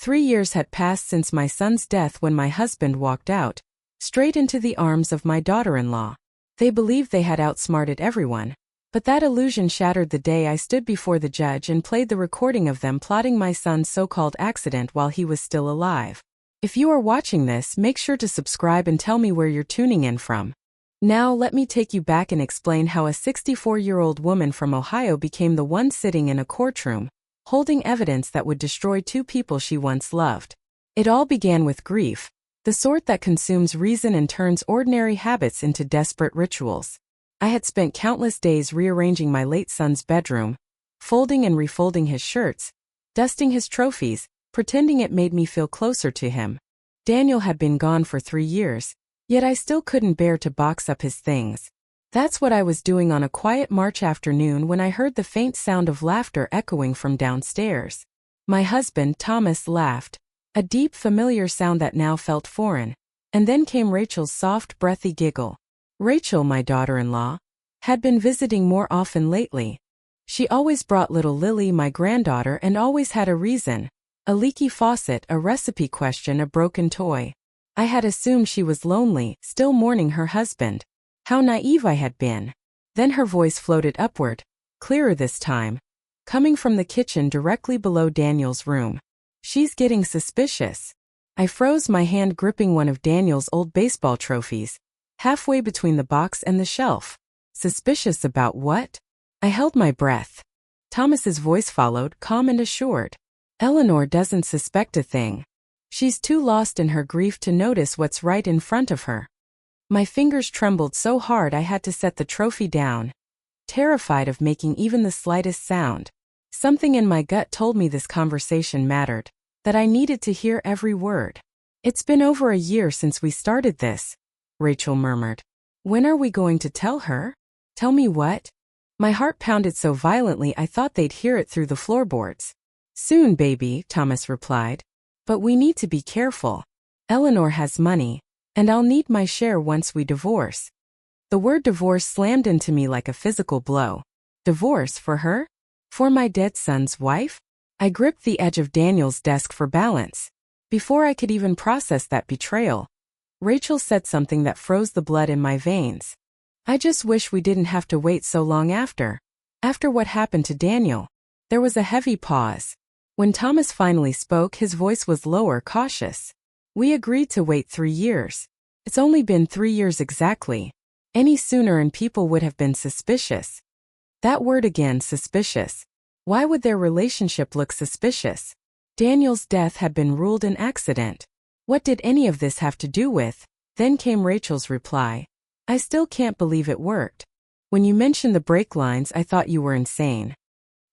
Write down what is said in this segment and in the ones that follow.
3 years had passed since my son's death when my husband walked out, straight into the arms of my daughter-in-law. They believed they had outsmarted everyone. But that illusion shattered the day I stood before the judge and played the recording of them plotting my son's so-called accident while he was still alive. If you are watching this, make sure to subscribe and tell me where you're tuning in from. Now let me take you back and explain how a 64-year-old woman from Ohio became the one sitting in a courtroom, holding evidence that would destroy 2 people she once loved. It all began with grief, the sort that consumes reason and turns ordinary habits into desperate rituals. I had spent countless days rearranging my late son's bedroom, folding and refolding his shirts, dusting his trophies, pretending it made me feel closer to him. Daniel had been gone for 3 years, yet I still couldn't bear to box up his things. That's what I was doing on a quiet March afternoon when I heard the faint sound of laughter echoing from downstairs. My husband, Thomas, laughed, a deep, familiar sound that now felt foreign, and then came Rachel's soft, breathy giggle. Rachel, my daughter-in-law, had been visiting more often lately. She always brought little Lily, my granddaughter, and always had a reason. A leaky faucet, a recipe question, a broken toy. I had assumed she was lonely, still mourning her husband. How naive I had been. Then her voice floated upward, clearer this time, coming from the kitchen directly below Daniel's room. She's getting suspicious. I froze, my hand gripping one of Daniel's old baseball trophies, halfway between the box and the shelf. Suspicious about what? I held my breath. Thomas's voice followed, calm and assured. Eleanor doesn't suspect a thing. She's too lost in her grief to notice what's right in front of her. My fingers trembled so hard I had to set the trophy down, terrified of making even the slightest sound. Something in my gut told me this conversation mattered, that I needed to hear every word. It's been over a year since we started this, Rachel murmured. When are we going to tell her? Tell me what? My heart pounded so violently I thought they'd hear it through the floorboards. Soon, baby, Thomas replied. But we need to be careful. Eleanor has money, and I'll need my share once we divorce. The word divorce slammed into me like a physical blow. Divorce for her? For my dead son's wife? I gripped the edge of Daniel's desk for balance. Before I could even process that betrayal, Rachel said something that froze the blood in my veins. I just wish we didn't have to wait so long after. After what happened to Daniel. There was a heavy pause. When Thomas finally spoke, his voice was lower, cautious. We agreed to wait 3 years. It's only been 3 years exactly. Any sooner and people would have been suspicious. That word again, suspicious. Why would their relationship look suspicious? Daniel's death had been ruled an accident. What did any of this have to do with? Then came Rachel's reply. I still can't believe it worked. When you mentioned the brake lines, I thought you were insane.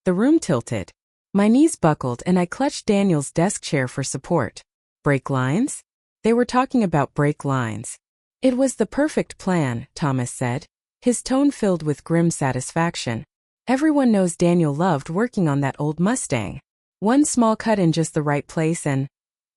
The room tilted. My knees buckled and I clutched Daniel's desk chair for support. Brake lines? They were talking about brake lines. It was the perfect plan, Thomas said, his tone filled with grim satisfaction. Everyone knows Daniel loved working on that old Mustang. One small cut in just the right place and...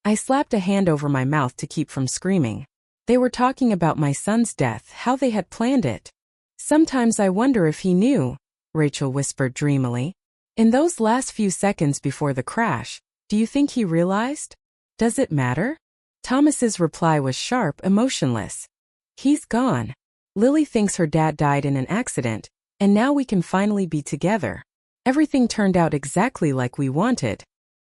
I slapped a hand over my mouth to keep from screaming. They were talking about my son's death, how they had planned it. Sometimes I wonder if he knew, Rachel whispered dreamily. In those last few seconds before the crash, do you think he realized? Does it matter? Thomas's reply was sharp, emotionless. He's gone. Lily thinks her dad died in an accident, and now we can finally be together. Everything turned out exactly like we wanted.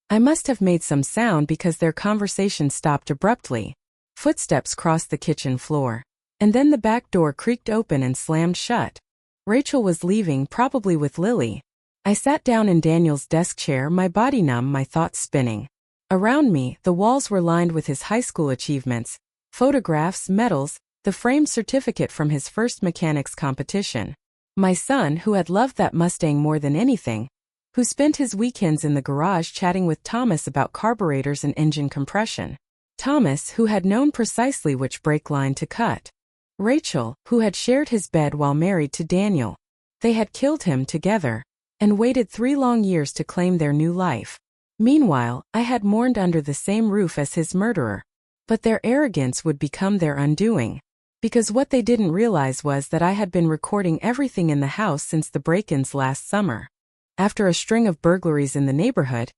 I must have made some sound because their conversation stopped abruptly. Footsteps crossed the kitchen floor, and then the back door creaked open and slammed shut. Rachel was leaving, probably with Lily. I sat down in Daniel's desk chair, my body numb, my thoughts spinning. Around me, the walls were lined with his high school achievements, photographs, medals, the framed certificate from his first mechanics competition. My son, who had loved that Mustang more than anything, who spent his weekends in the garage chatting with Thomas about carburetors and engine compression. Thomas, who had known precisely which brake line to cut. Rachel, who had shared his bed while married to Daniel. They had killed him together, and waited 3 long years to claim their new life. Meanwhile, I had mourned under the same roof as his murderer. But their arrogance would become their undoing. Because what they didn't realize was that I had been recording everything in the house since the break-ins last summer. After a string of burglaries in the neighborhood,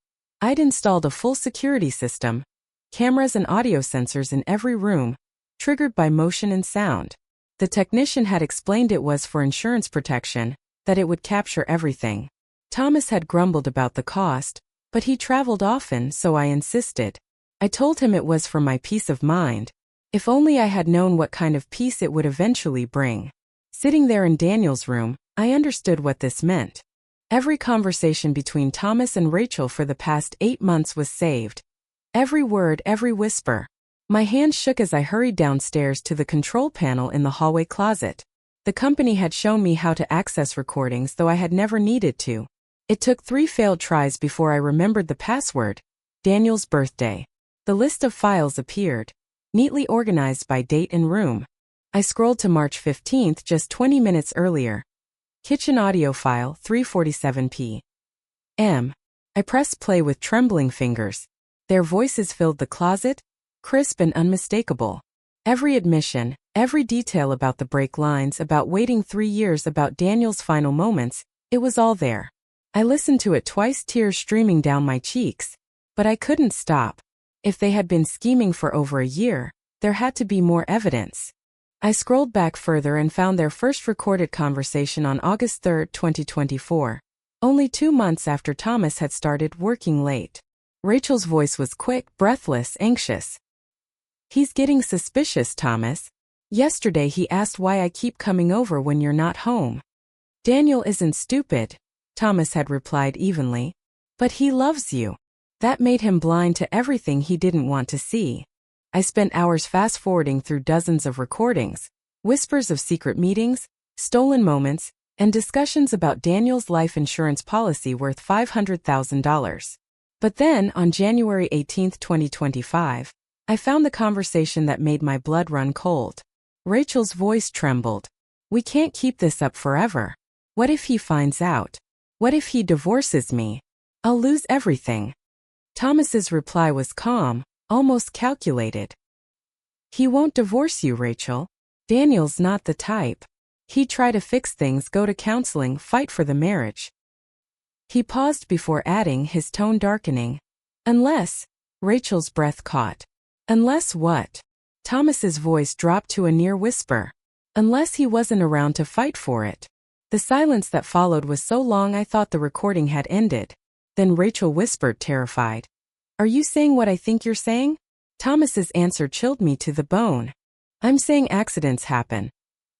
I'd installed a full security system, cameras and audio sensors in every room, triggered by motion and sound. The technician had explained it was for insurance protection, that it would capture everything. Thomas had grumbled about the cost, but he traveled often, so I insisted. I told him it was for my peace of mind. If only I had known what kind of peace it would eventually bring. Sitting there in Daniel's room, I understood what this meant. Every conversation between Thomas and Rachel for the past 8 months was saved. Every word, every whisper. My hands shook as I hurried downstairs to the control panel in the hallway closet. The company had shown me how to access recordings, though I had never needed to. It took 3 failed tries before I remembered the password. Daniel's birthday. The list of files appeared, neatly organized by date and room. I scrolled to March 15th, just 20 minutes earlier. Kitchen audio file, 3:47 p.m. I pressed play with trembling fingers. Their voices filled the closet, crisp and unmistakable. Every admission, every detail about the break lines, about waiting 3 years, about Daniel's final moments, it was all there. I listened to it twice, tears streaming down my cheeks. But I couldn't stop. If they had been scheming for over a year, there had to be more evidence. I scrolled back further and found their first recorded conversation on August 3, 2024. Only 2 months after Thomas had started working late. Rachel's voice was quick, breathless, anxious. "He's getting suspicious, Thomas. Yesterday he asked why I keep coming over when you're not home." "Daniel isn't stupid," Thomas had replied evenly. "But he loves you." That made him blind to everything he didn't want to see. I spent hours fast-forwarding through dozens of recordings, whispers of secret meetings, stolen moments, and discussions about Daniel's life insurance policy worth $500,000. But then, on January 18, 2025, I found the conversation that made my blood run cold. Rachel's voice trembled. "We can't keep this up forever. What if he finds out? What if he divorces me? I'll lose everything." Thomas's reply was calm, almost calculated. "He won't divorce you, Rachel. Daniel's not the type. He'd try to fix things, go to counseling, fight for the marriage." He paused before adding, his tone darkening. "Unless..." Rachel's breath caught. "Unless what?" Thomas's voice dropped to a near whisper. "Unless he wasn't around to fight for it." The silence that followed was so long I thought the recording had ended. Then Rachel whispered, terrified, "Are you saying what I think you're saying?" Thomas's answer chilled me to the bone. "I'm saying accidents happen.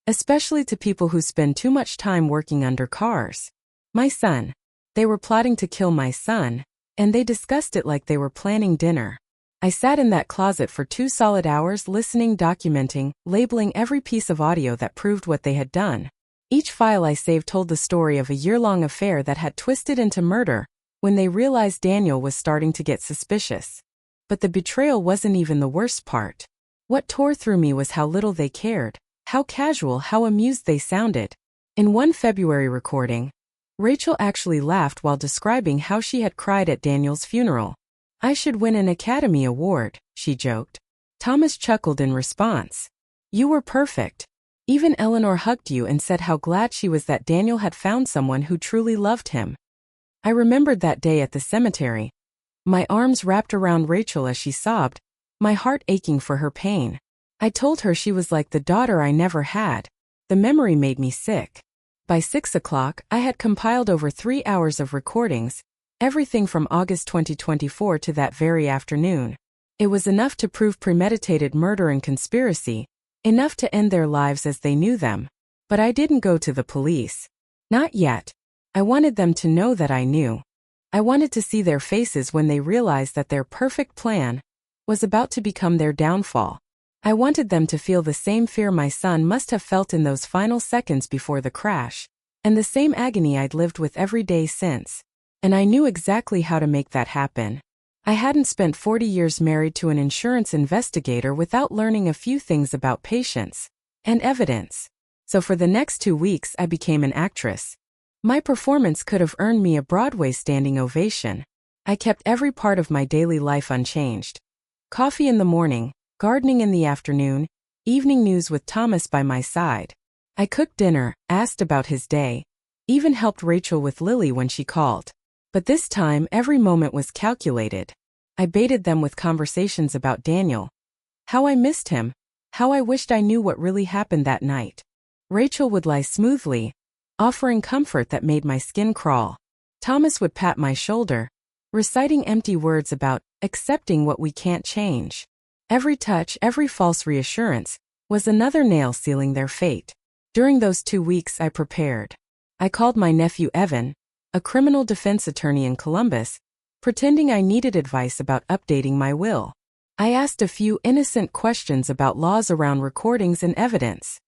Especially to people who spend too much time working under cars. My son. They were plotting to kill my son, and they discussed it like they were planning dinner. I sat in that closet for 2 solid hours listening, documenting, labeling every piece of audio that proved what they had done. Each file I saved told the story of a year-long affair that had twisted into murder when they realized Daniel was starting to get suspicious. But the betrayal wasn't even the worst part. What tore through me was how little they cared, how casual, how amused they sounded. In one February recording, Rachel actually laughed while describing how she had cried at Daniel's funeral. "I should win an Academy Award," she joked. Thomas chuckled in response. "You were perfect. Even Eleanor hugged you and said how glad she was that Daniel had found someone who truly loved him." I remembered that day at the cemetery. My arms wrapped around Rachel as she sobbed, my heart aching for her pain. I told her she was like the daughter I never had. The memory made me sick. By 6 o'clock, I had compiled over 3 hours of recordings, everything from August 2024 to that very afternoon. It was enough to prove premeditated murder and conspiracy, enough to end their lives as they knew them. But I didn't go to the police. Not yet. I wanted them to know that I knew. I wanted to see their faces when they realized that their perfect plan was about to become their downfall. I wanted them to feel the same fear my son must have felt in those final seconds before the crash, and the same agony I'd lived with every day since. And I knew exactly how to make that happen. I hadn't spent 40 years married to an insurance investigator without learning a few things about patience and evidence. So for the next 2 weeks I became an actress. My performance could have earned me a Broadway standing ovation. I kept every part of my daily life unchanged. Coffee in the morning, gardening in the afternoon, evening news with Thomas by my side. I cooked dinner, asked about his day, even helped Rachel with Lily when she called. But this time, every moment was calculated. I baited them with conversations about Daniel. How I missed him. How I wished I knew what really happened that night. Rachel would lie smoothly, offering comfort that made my skin crawl. Thomas would pat my shoulder, reciting empty words about accepting what we can't change. Every touch, every false reassurance, was another nail sealing their fate. During those 2 weeks I prepared. I called my nephew Evan, a criminal defense attorney in Columbus, pretending I needed advice about updating my will. I asked a few innocent questions about laws around recordings and evidence.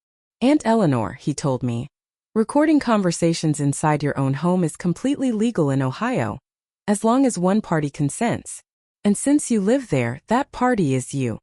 Aunt Eleanor, he told me, recording conversations inside your own home is completely legal in Ohio, as long as one party consents. And since you live there, that party is you.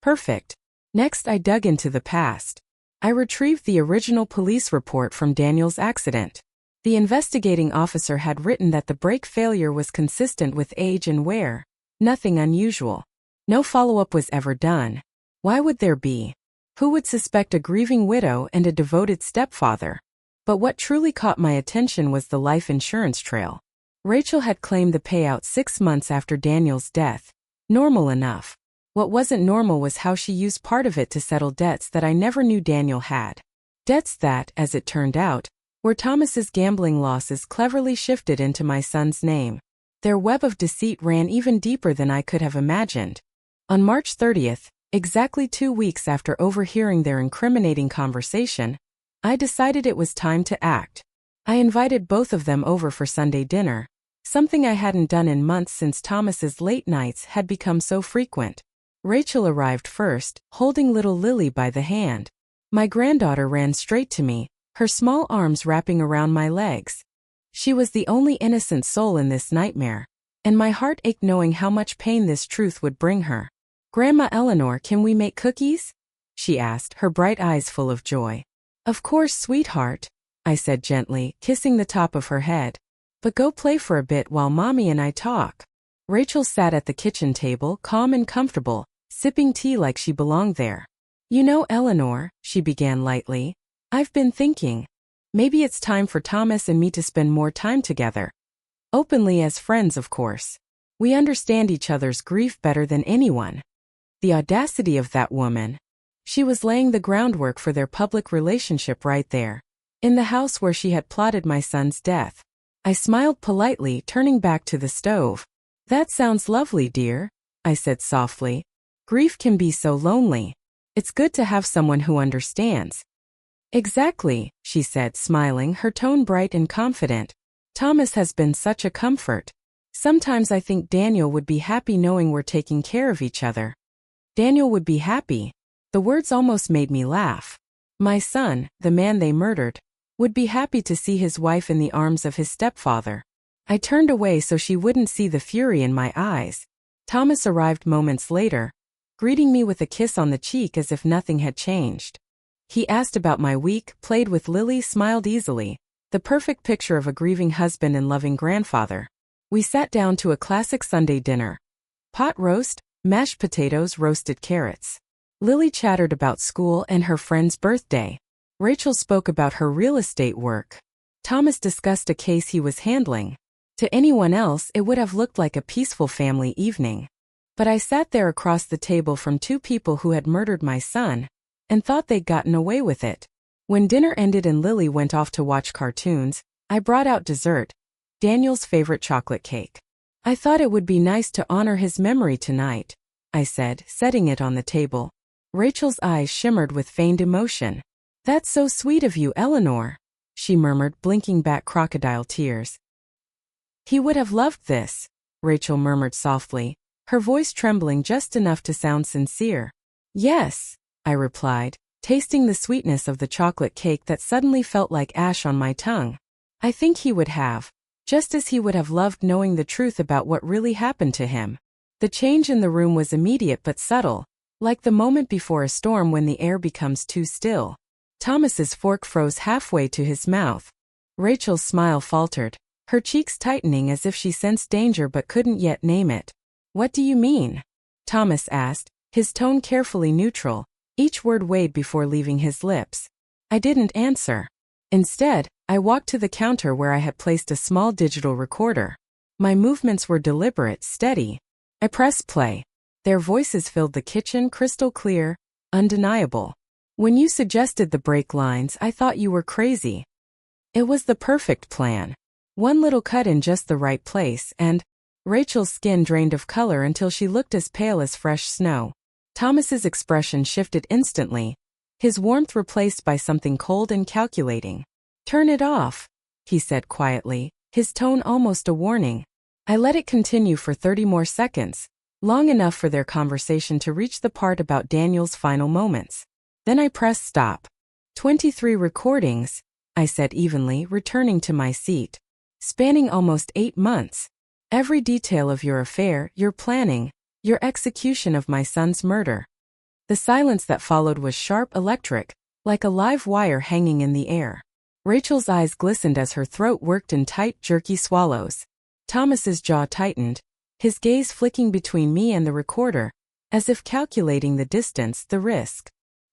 Perfect. Next, I dug into the past. I retrieved the original police report from Daniel's accident. The investigating officer had written that the brake failure was consistent with age and wear. Nothing unusual. No follow-up was ever done. Why would there be? Who would suspect a grieving widow and a devoted stepfather? But what truly caught my attention was the life insurance trail. Rachel had claimed the payout 6 months after Daniel's death. Normal enough. What wasn't normal was how she used part of it to settle debts that I never knew Daniel had. Debts that, as it turned out, were Thomas's gambling losses cleverly shifted into my son's name. Their web of deceit ran even deeper than I could have imagined. On March 30th, exactly 2 weeks after overhearing their incriminating conversation, I decided it was time to act. I invited both of them over for Sunday dinner, something I hadn't done in months since Thomas's late nights had become so frequent. Rachel arrived first, holding little Lily by the hand. My granddaughter ran straight to me, her small arms wrapping around my legs. She was the only innocent soul in this nightmare, and my heart ached knowing how much pain this truth would bring her. "Grandma Eleanor, can we make cookies?" she asked, her bright eyes full of joy. "Of course, sweetheart," I said gently, kissing the top of her head. "But go play for a bit while Mommy and I talk." Rachel sat at the kitchen table, calm and comfortable, sipping tea like she belonged there. "You know, Eleanor," she began lightly, "I've been thinking. Maybe it's time for Thomas and me to spend more time together. Openly as friends, of course. We understand each other's grief better than anyone." The audacity of that woman. She was laying the groundwork for their public relationship right there, in the house where she had plotted my son's death. I smiled politely, turning back to the stove. "That sounds lovely, dear," I said softly. "Grief can be so lonely. It's good to have someone who understands." "Exactly," she said, smiling, her tone bright and confident. "Thomas has been such a comfort. Sometimes I think Daniel would be happy knowing we're taking care of each other." Daniel would be happy. The words almost made me laugh. My son, the man they murdered, would be happy to see his wife in the arms of his stepfather. I turned away so she wouldn't see the fury in my eyes. Thomas arrived moments later, greeting me with a kiss on the cheek as if nothing had changed. He asked about my week, played with Lily, smiled easily, the perfect picture of a grieving husband and loving grandfather. We sat down to a classic Sunday dinner. Pot roast, mashed potatoes, roasted carrots. Lily chattered about school and her friend's birthday. Rachel spoke about her real estate work. Thomas discussed a case he was handling. To anyone else, it would have looked like a peaceful family evening. But I sat there across the table from 2 people who had murdered my son, and thought they'd gotten away with it. When dinner ended and Lily went off to watch cartoons, I brought out dessert, Daniel's favorite chocolate cake. "I thought it would be nice to honor his memory tonight," I said, setting it on the table. Rachel's eyes shimmered with feigned emotion. "That's so sweet of you, Eleanor," she murmured, blinking back crocodile tears. "He would have loved this," Rachel murmured softly, her voice trembling just enough to sound sincere. "Yes," I replied, tasting the sweetness of the chocolate cake that suddenly felt like ash on my tongue. "I think he would have. Just as he would have loved knowing the truth about what really happened to him." The change in the room was immediate but subtle, like the moment before a storm when the air becomes too still. Thomas's fork froze halfway to his mouth. Rachel's smile faltered, her cheeks tightening as if she sensed danger but couldn't yet name it. "What do you mean?" Thomas asked, his tone carefully neutral, each word weighed before leaving his lips. I didn't answer. Instead, I walked to the counter where I had placed a small digital recorder. My movements were deliberate, steady. I pressed play. Their voices filled the kitchen, crystal clear, undeniable. When you suggested the break lines, I thought you were crazy. It was the perfect plan. One little cut in just the right place, and Rachel's skin drained of color until she looked as pale as fresh snow. Thomas's expression shifted instantly, his warmth replaced by something cold and calculating. "Turn it off," he said quietly, his tone almost a warning. I let it continue for 30 more seconds, long enough for their conversation to reach the part about Daniel's final moments. Then I pressed stop. 23 recordings, I said evenly, returning to my seat. Spanning almost 8 months. Every detail of your affair, your planning, your execution of my son's murder. The silence that followed was sharp, electric, like a live wire hanging in the air. Rachel's eyes glistened as her throat worked in tight, jerky swallows. Thomas's jaw tightened, his gaze flicking between me and the recorder, as if calculating the distance, the risk.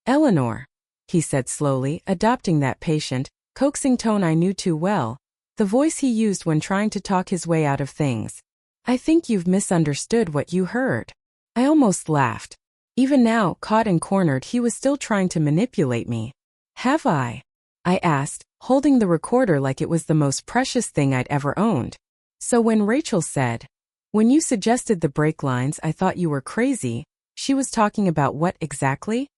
"Eleanor," he said slowly, adopting that patient, coaxing tone I knew too well, the voice he used when trying to talk his way out of things. "I think you've misunderstood what you heard." I almost laughed. Even now, caught and cornered, he was still trying to manipulate me. "Have I?" I asked, holding the recorder like it was the most precious thing I'd ever owned. So when Rachel said, "When you suggested the break lines, I thought you were crazy," she was talking about what exactly?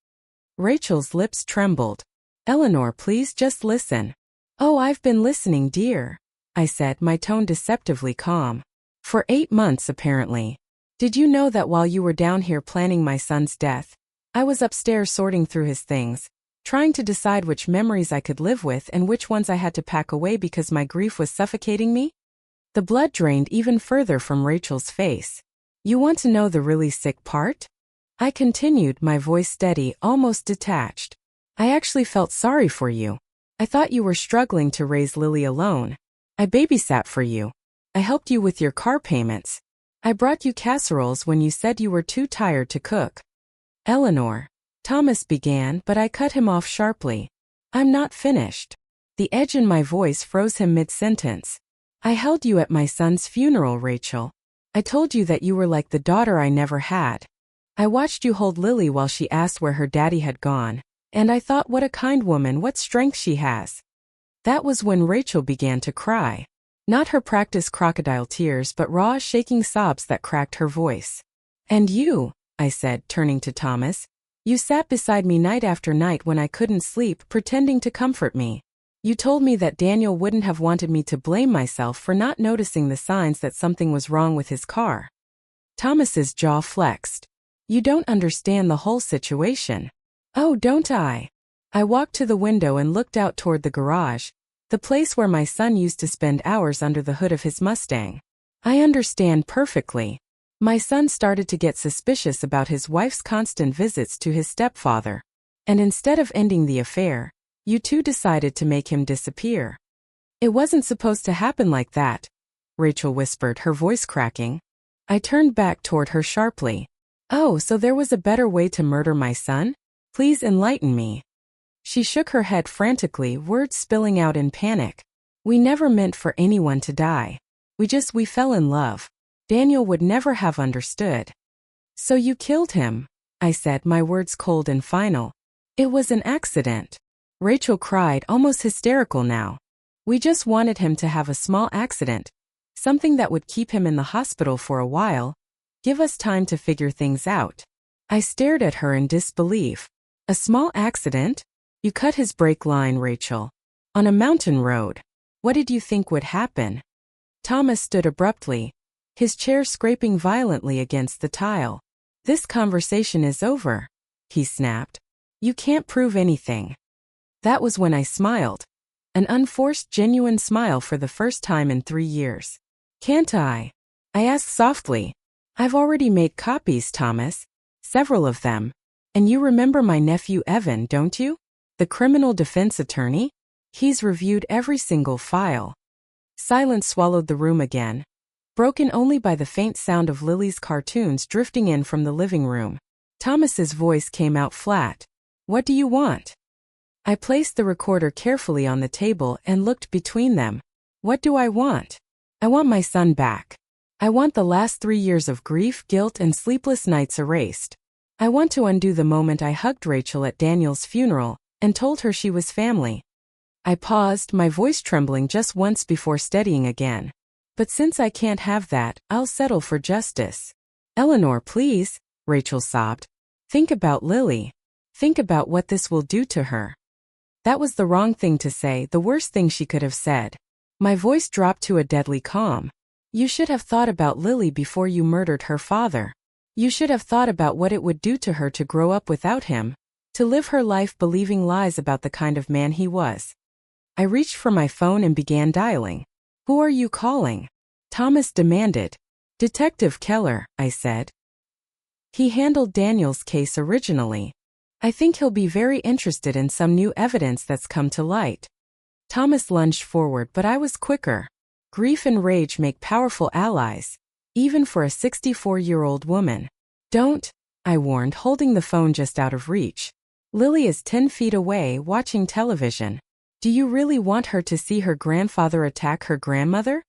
Rachel's lips trembled. "Eleanor, please just listen." "Oh, I've been listening, dear," I said, my tone deceptively calm. "For 8 months, apparently. Did you know that while you were down here planning my son's death, I was upstairs sorting through his things, trying to decide which memories I could live with and which ones I had to pack away because my grief was suffocating me?" The blood drained even further from Rachel's face. "You want to know the really sick part?" I continued, my voice steady, almost detached. "I actually felt sorry for you. I thought you were struggling to raise Lily alone. I babysat for you. I helped you with your car payments. I brought you casseroles when you said you were too tired to cook." "Eleanor," Thomas began, but I cut him off sharply. "I'm not finished." The edge in my voice froze him mid-sentence. "I held you at my son's funeral, Rachel. I told you that you were like the daughter I never had. I watched you hold Lily while she asked where her daddy had gone, and I thought, what a kind woman, what strength she has." That was when Rachel began to cry. Not her practiced crocodile tears, but raw, shaking sobs that cracked her voice. "And you," I said, turning to Thomas, "you sat beside me night after night when I couldn't sleep, pretending to comfort me. You told me that Daniel wouldn't have wanted me to blame myself for not noticing the signs that something was wrong with his car." Thomas's jaw flexed. "You don't understand the whole situation." "Oh, don't I?" I walked to the window and looked out toward the garage, the place where my son used to spend hours under the hood of his Mustang. "I understand perfectly. My son started to get suspicious about his wife's constant visits to his stepfather. And instead of ending the affair, you two decided to make him disappear." "It wasn't supposed to happen like that," Rachel whispered, her voice cracking. I turned back toward her sharply. "Oh, so there was a better way to murder my son? Please enlighten me." She shook her head frantically, words spilling out in panic. "We never meant for anyone to die. We fell in love. Daniel would never have understood." "So you killed him," I said, my words cold and final. "It was an accident." Rachel cried, almost hysterical now. "We just wanted him to have a small accident, something that would keep him in the hospital for a while, give us time to figure things out." I stared at her in disbelief. "A small accident? You cut his brake line, Rachel. On a mountain road. What did you think would happen?" Thomas stood abruptly, his chair scraping violently against the tile. "This conversation is over," he snapped. "You can't prove anything." That was when I smiled. An unforced, genuine smile for the first time in 3 years. "Can't I?" I asked softly. "I've already made copies, Thomas. Several of them. And you remember my nephew Evan, don't you? The criminal defense attorney? He's reviewed every single file." Silence swallowed the room again, broken only by the faint sound of Lily's cartoons drifting in from the living room. Thomas's voice came out flat. "What do you want?" I placed the recorder carefully on the table and looked between them. "What do I want? I want my son back. I want the last 3 years of grief, guilt, and sleepless nights erased. I want to undo the moment I hugged Rachel at Daniel's funeral and told her she was family. I paused, my voice trembling just once before steadying again. But since I can't have that, I'll settle for justice. Eleanor, please, Rachel sobbed. Think about Lily. Think about what this will do to her. That was the wrong thing to say, the worst thing she could have said. My voice dropped to a deadly calm. You should have thought about Lily before you murdered her father. You should have thought about what it would do to her to grow up without him, to live her life believing lies about the kind of man he was. I reached for my phone and began dialing. Who are you calling? Thomas demanded. Detective Keller, I said. He handled Daniel's case originally. I think he'll be very interested in some new evidence that's come to light. Thomas lunged forward, but I was quicker. Grief and rage make powerful allies, even for a 64-year-old woman. Don't, I warned, holding the phone just out of reach. Lily is 10 feet away, watching television. Do you really want her to see her grandfather attack her grandmother?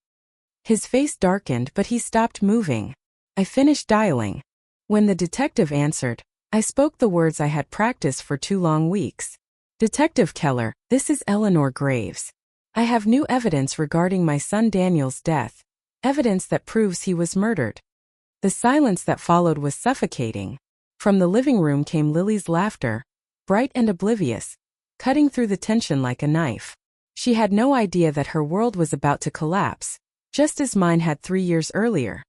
His face darkened, but he stopped moving. I finished dialing. When the detective answered, I spoke the words I had practiced for 2 long weeks. Detective Keller, this is Eleanor Graves. I have new evidence regarding my son Daniel's death. Evidence that proves he was murdered. The silence that followed was suffocating. From the living room came Lily's laughter, bright and oblivious, cutting through the tension like a knife. She had no idea that her world was about to collapse, just as mine had 3 years earlier.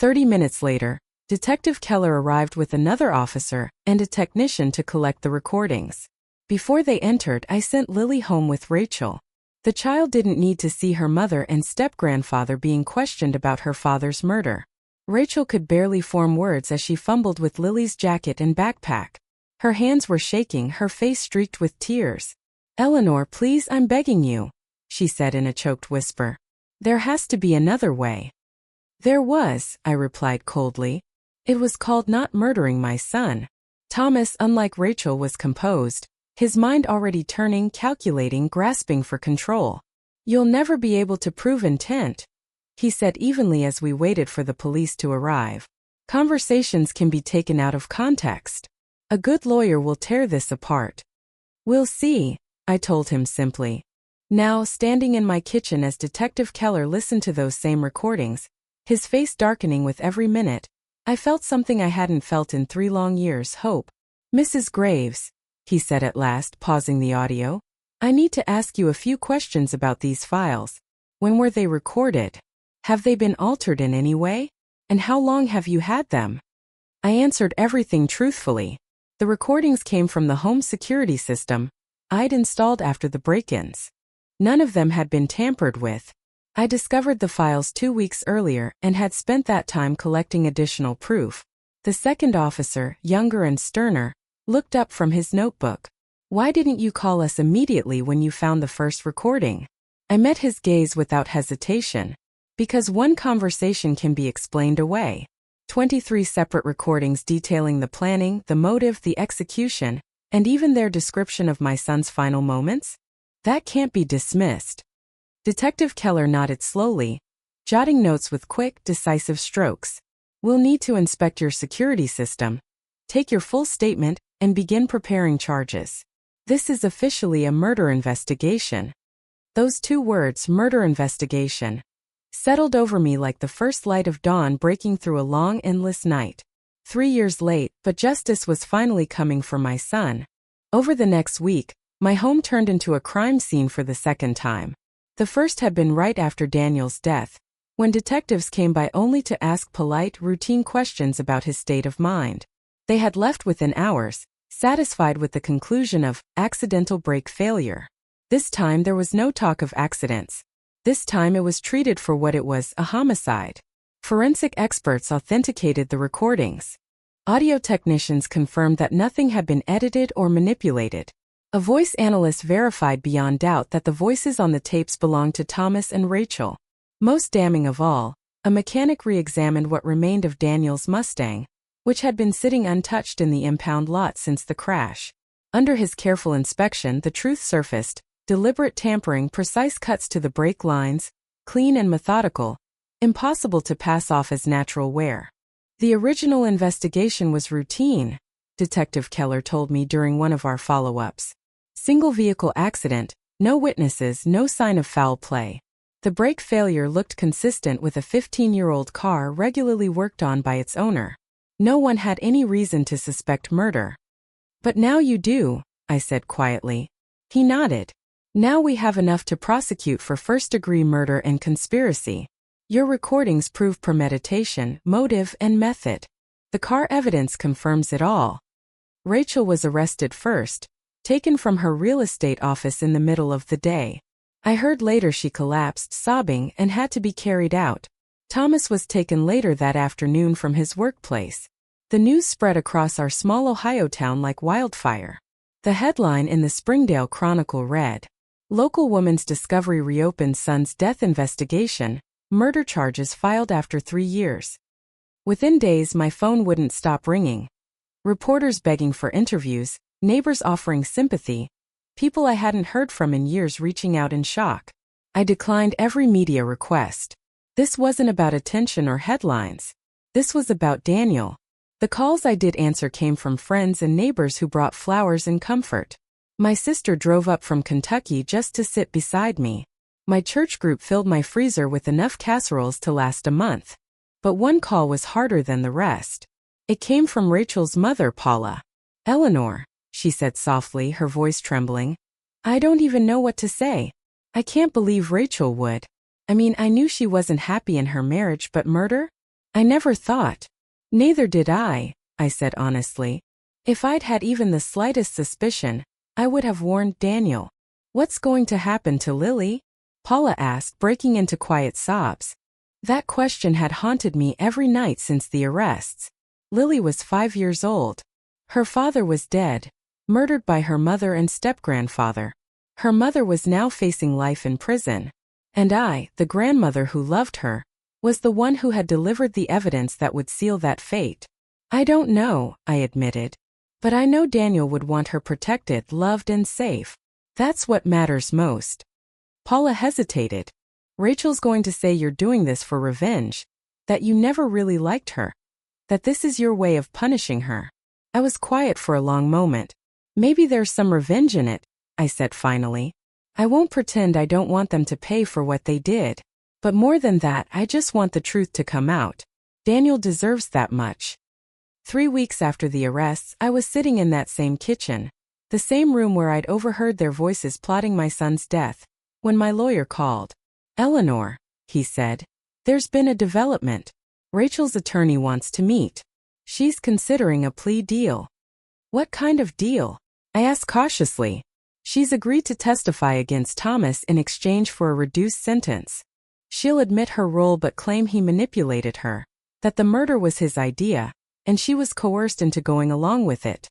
30 minutes later, Detective Keller arrived with another officer and a technician to collect the recordings. Before they entered, I sent Lily home with Rachel. The child didn't need to see her mother and step-grandfather being questioned about her father's murder. Rachel could barely form words as she fumbled with Lily's jacket and backpack. Her hands were shaking, her face streaked with tears. Eleanor, please, I'm begging you, she said in a choked whisper. There has to be another way. There was, I replied coldly. It was called not murdering my son. Thomas, unlike Rachel, was composed, his mind already turning, calculating, grasping for control. You'll never be able to prove intent, he said evenly as we waited for the police to arrive. Conversations can be taken out of context. A good lawyer will tear this apart. We'll see, I told him simply. Now, standing in my kitchen as Detective Keller listened to those same recordings, his face darkening with every minute, I felt something I hadn't felt in 3 long years, hope. Mrs. Graves, he said at last, pausing the audio, I need to ask you a few questions about these files. When were they recorded? Have they been altered in any way? And how long have you had them? I answered everything truthfully. The recordings came from the home security system I'd installed after the break-ins. None of them had been tampered with. I discovered the files 2 weeks earlier and had spent that time collecting additional proof. The second officer, younger and sterner, looked up from his notebook. Why didn't you call us immediately when you found the first recording? I met his gaze without hesitation. Because one conversation can be explained away. 23 separate recordings detailing the planning, the motive, the execution, and even their description of my son's final moments? That can't be dismissed. Detective Keller nodded slowly, jotting notes with quick, decisive strokes. We'll need to inspect your security system, take your full statement, and begin preparing charges. This is officially a murder investigation. Those 2 words, murder investigation, settled over me like the first light of dawn breaking through a long, endless night. 3 years late, but justice was finally coming for my son. Over the next week, my home turned into a crime scene for the second time. The first had been right after Daniel's death, when detectives came by only to ask polite, routine questions about his state of mind. They had left within hours, satisfied with the conclusion of accidental brake failure. This time there was no talk of accidents. This time it was treated for what it was, a homicide. Forensic experts authenticated the recordings. Audio technicians confirmed that nothing had been edited or manipulated. A voice analyst verified beyond doubt that the voices on the tapes belonged to Thomas and Rachel. Most damning of all, a mechanic re-examined what remained of Daniel's Mustang, which had been sitting untouched in the impound lot since the crash. Under his careful inspection, the truth surfaced: deliberate tampering, precise cuts to the brake lines, clean and methodical. impossible to pass off as natural wear. The original investigation was routine, Detective Keller told me during one of our follow-ups. Single vehicle accident, no witnesses, no sign of foul play. The brake failure looked consistent with a 15-year-old car regularly worked on by its owner. No one had any reason to suspect murder. But now you do, I said quietly. He nodded. Now we have enough to prosecute for first-degree murder and conspiracy. Your recordings prove premeditation, motive, and method. The car evidence confirms it all. Rachel was arrested first, taken from her real estate office in the middle of the day. I heard later she collapsed, sobbing, and had to be carried out. Thomas was taken later that afternoon from his workplace. The news spread across our small Ohio town like wildfire. The headline in the Springdale Chronicle read, "Local woman's discovery reopens son's death investigation, murder charges filed after 3 years." Within days my phone wouldn't stop ringing. Reporters begging for interviews, neighbors offering sympathy, people I hadn't heard from in years reaching out in shock. I declined every media request. This wasn't about attention or headlines. This was about Daniel. The calls I did answer came from friends and neighbors who brought flowers and comfort. My sister drove up from Kentucky just to sit beside me. My church group filled my freezer with enough casseroles to last a month. But one call was harder than the rest. It came from Rachel's mother, Paula. "Eleanor," she said softly, her voice trembling. "I don't even know what to say. I can't believe Rachel would. I mean, I knew she wasn't happy in her marriage, but murder? I never thought." "Neither did I said honestly. "If I'd had even the slightest suspicion, I would have warned Daniel." "What's going to happen to Lily?" Paula asked, breaking into quiet sobs. That question had haunted me every night since the arrests. Lily was 5 years old. Her father was dead, murdered by her mother and step-grandfather. Her mother was now facing life in prison. And I, the grandmother who loved her, was the one who had delivered the evidence that would seal that fate. "I don't know," I admitted. "But I know Daniel would want her protected, loved, and safe. That's what matters most." Paula hesitated. "Rachel's going to say you're doing this for revenge, that you never really liked her, that this is your way of punishing her." I was quiet for a long moment. "Maybe there's some revenge in it," I said finally. "I won't pretend I don't want them to pay for what they did. But more than that, I just want the truth to come out. Daniel deserves that much." 3 weeks after the arrests, I was sitting in that same kitchen, the same room where I'd overheard their voices plotting my son's death, when my lawyer called. "Eleanor," he said, "there's been a development. Rachel's attorney wants to meet. She's considering a plea deal." "What kind of deal?" I asked cautiously. "She's agreed to testify against Thomas in exchange for a reduced sentence. She'll admit her role but claim he manipulated her, that the murder was his idea, and she was coerced into going along with it."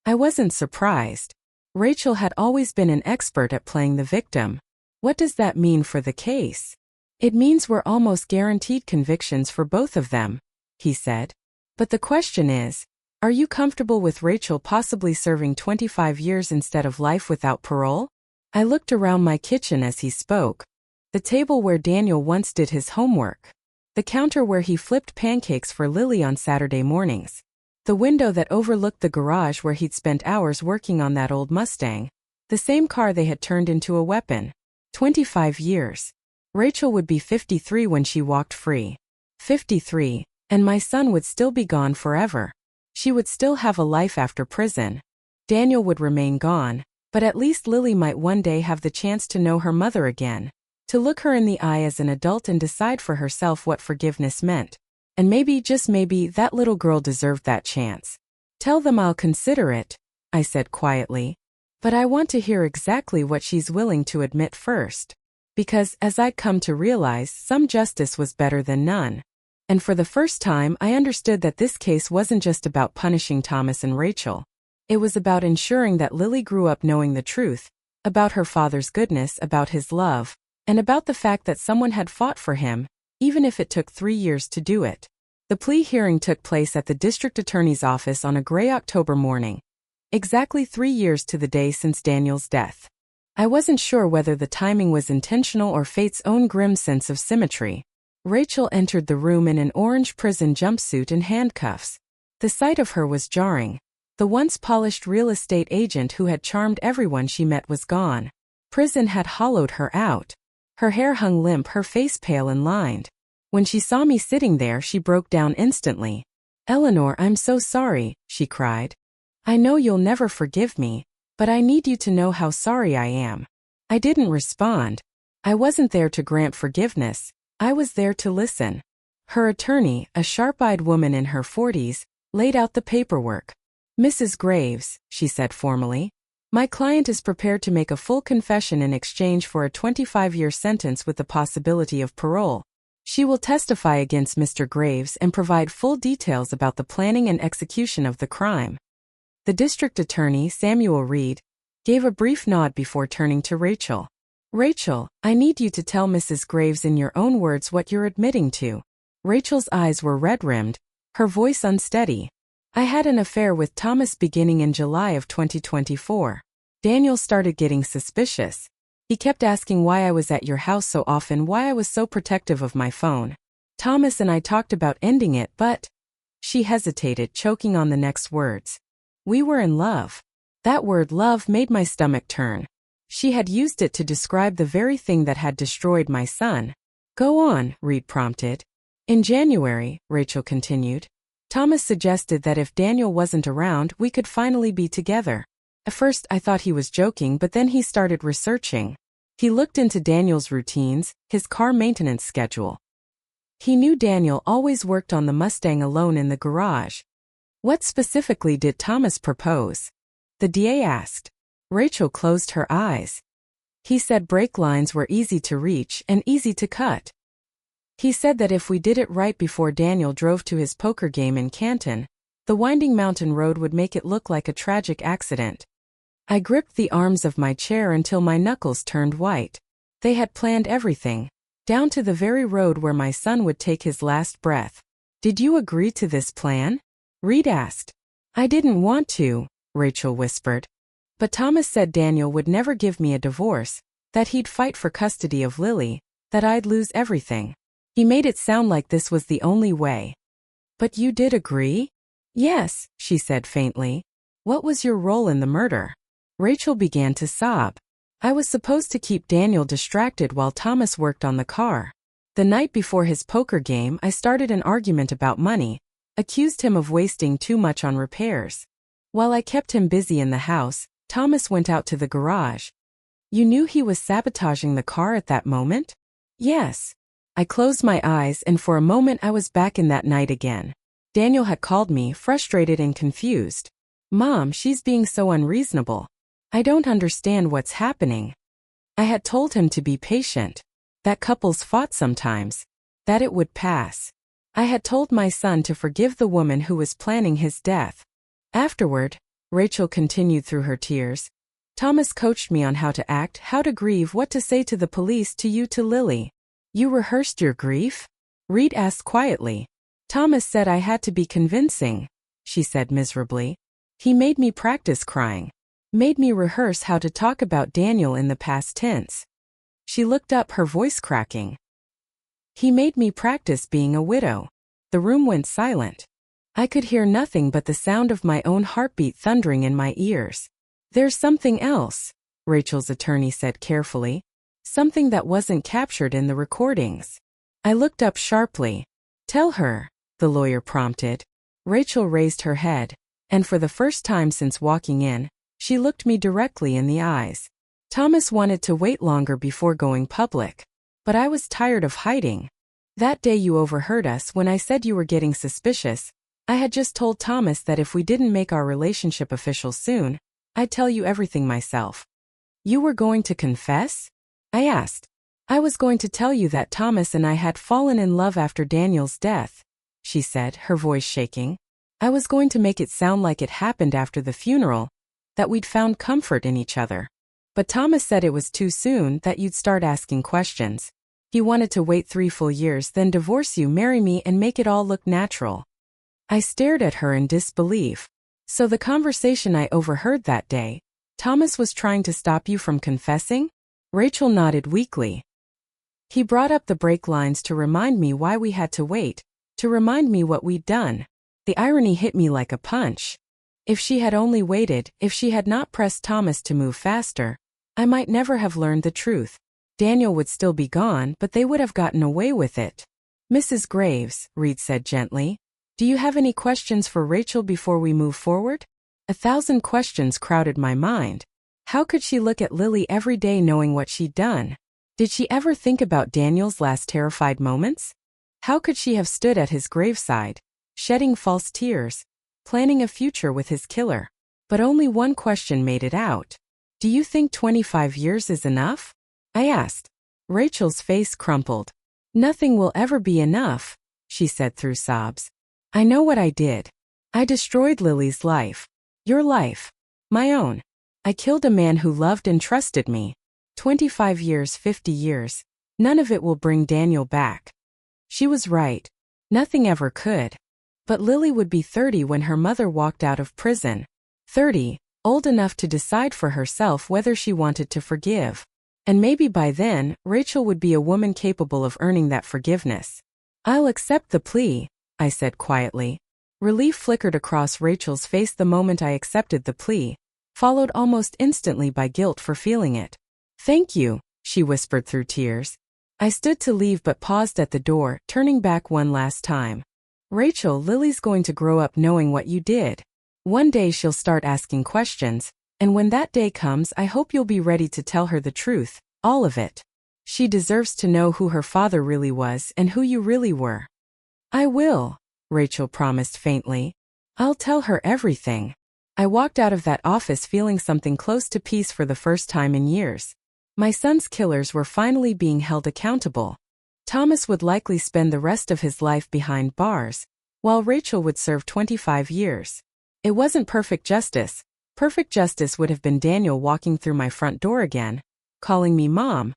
I wasn't surprised. Rachel had always been an expert at playing the victim. "What does that mean for the case?" "It means we're almost guaranteed convictions for both of them," he said. "But the question is, are you comfortable with Rachel possibly serving 25 years instead of life without parole?" I looked around my kitchen as he spoke. The table where Daniel once did his homework. The counter where he flipped pancakes for Lily on Saturday mornings. The window that overlooked the garage where he'd spent hours working on that old Mustang. The same car they had turned into a weapon. 25 years. Rachel would be 53 when she walked free. 53, and my son would still be gone forever. She would still have a life after prison. Daniel would remain gone, but at least Lily might one day have the chance to know her mother again, to look her in the eye as an adult and decide for herself what forgiveness meant. And maybe, just maybe, that little girl deserved that chance. "Tell them I'll consider it," I said quietly. "But I want to hear exactly what she's willing to admit first. Because, as I'd come to realize, some justice was better than none. And for the first time, I understood that this case wasn't just about punishing Thomas and Rachel. It was about ensuring that Lily grew up knowing the truth, about her father's goodness, about his love, and about the fact that someone had fought for him, even if it took 3 years to do it." The plea hearing took place at the district attorney's office on a gray October morning. Exactly 3 years to the day since Daniel's death. I wasn't sure whether the timing was intentional or fate's own grim sense of symmetry. Rachel entered the room in an orange prison jumpsuit and handcuffs. The sight of her was jarring. The once polished real estate agent who had charmed everyone she met was gone. Prison had hollowed her out. Her hair hung limp, her face pale and lined. When she saw me sitting there, she broke down instantly. "Eleanor, I'm so sorry," she cried. "I know you'll never forgive me, but I need you to know how sorry I am." I didn't respond. I wasn't there to grant forgiveness. I was there to listen. Her attorney, a sharp-eyed woman in her 40s, laid out the paperwork. "Mrs. Graves," she said formally, "my client is prepared to make a full confession in exchange for a 25-year sentence with the possibility of parole. She will testify against Mr. Graves and provide full details about the planning and execution of the crime." The district attorney, Samuel Reed, gave a brief nod before turning to Rachel. "Rachel, I need you to tell Mrs. Graves in your own words what you're admitting to." Rachel's eyes were red-rimmed, her voice unsteady. "I had an affair with Thomas beginning in July of 2024. Daniel started getting suspicious. He kept asking why I was at your house so often, why I was so protective of my phone. Thomas and I talked about ending it, but—" She hesitated, choking on the next words. "We were in love." That word love made my stomach turn. She had used it to describe the very thing that had destroyed my son. "Go on," Reed prompted. "In January," Rachel continued, "Thomas suggested that if Daniel wasn't around, we could finally be together. At first I thought he was joking, but then he started researching. He looked into Daniel's routines, his car maintenance schedule. He knew Daniel always worked on the Mustang alone in the garage." "What specifically did Thomas propose?" the DA asked. Rachel closed her eyes. "He said brake lines were easy to reach and easy to cut. He said that if we did it right before Daniel drove to his poker game in Canton, the winding mountain road would make it look like a tragic accident." I gripped the arms of my chair until my knuckles turned white. They had planned everything, down to the very road where my son would take his last breath. "Did you agree to this plan?" Reed asked. "I didn't want to," Rachel whispered. "But Thomas said Daniel would never give me a divorce, that he'd fight for custody of Lily, that I'd lose everything. He made it sound like this was the only way." "But you did agree?" "Yes," she said faintly. "What was your role in the murder?" Rachel began to sob. "I was supposed to keep Daniel distracted while Thomas worked on the car. The night before his poker game, I started an argument about money, accused him of wasting too much on repairs. While I kept him busy in the house, Thomas went out to the garage." "You knew he was sabotaging the car at that moment?" "Yes." I closed my eyes, and for a moment I was back in that night again. Daniel had called me, frustrated and confused. "Mom, she's being so unreasonable. I don't understand what's happening." I had told him to be patient, that couples fought sometimes, that it would pass. I had told my son to forgive the woman who was planning his death. Afterward, Rachel continued through her tears, Thomas coached me on how to act, how to grieve, what to say to the police, to you, to Lily. "You rehearsed your grief?" Reed asked quietly. "Thomas said I had to be convincing," she said miserably. "He made me practice crying. Made me rehearse how to talk about Daniel in the past tense." She looked up, her voice cracking. "He made me practice being a widow." The room went silent. I could hear nothing but the sound of my own heartbeat thundering in my ears. "There's something else," Rachel's attorney said carefully. "Something that wasn't captured in the recordings." I looked up sharply. "Tell her," the lawyer prompted. Rachel raised her head, and for the first time since walking in, she looked me directly in the eyes. "Thomas wanted to wait longer before going public. But I was tired of hiding. That day you overheard us when I said you were getting suspicious. I had just told Thomas that if we didn't make our relationship official soon, I'd tell you everything myself." "You were going to confess?" I asked. "I was going to tell you that Thomas and I had fallen in love after Daniel's death," she said, her voice shaking. "I was going to make it sound like it happened after the funeral, that we'd found comfort in each other. But Thomas said it was too soon, that you'd start asking questions. He wanted to wait 3 full years, then divorce you, marry me, and make it all look natural." I stared at her in disbelief. "So the conversation I overheard that day, Thomas was trying to stop you from confessing?" Rachel nodded weakly. He brought up the break lines to remind me why we had to wait, to remind me what we'd done. The irony hit me like a punch. If she had only waited, if she had not pressed Thomas to move faster, I might never have learned the truth. Daniel would still be gone, but they would have gotten away with it. Mrs. Graves, Reed said gently, do you have any questions for Rachel before we move forward? 1,000 questions crowded my mind. How could she look at Lily every day knowing what she'd done? Did she ever think about Daniel's last terrified moments? How could she have stood at his graveside, shedding false tears, planning a future with his killer? But only one question made it out. Do you think 25 years is enough? I asked. Rachel's face crumpled. Nothing will ever be enough, she said through sobs. I know what I did. I destroyed Lily's life. Your life. My own. I killed a man who loved and trusted me. 25 years, 50 years. None of it will bring Daniel back. She was right. Nothing ever could. But Lily would be 30 when her mother walked out of prison. 30, old enough to decide for herself whether she wanted to forgive. And maybe by then, Rachel would be a woman capable of earning that forgiveness. I'll accept the plea, I said quietly. Relief flickered across Rachel's face the moment I accepted the plea, followed almost instantly by guilt for feeling it. Thank you, she whispered through tears. I stood to leave but paused at the door, turning back one last time. Rachel, Lily's going to grow up knowing what you did. One day she'll start asking questions, and when that day comes I hope you'll be ready to tell her the truth, all of it. She deserves to know who her father really was and who you really were. I will, Rachel promised faintly. I'll tell her everything. I walked out of that office feeling something close to peace for the first time in years. My son's killers were finally being held accountable. Thomas would likely spend the rest of his life behind bars, while Rachel would serve 25 years. It wasn't perfect justice. Perfect justice would have been Daniel walking through my front door again, calling me Mom,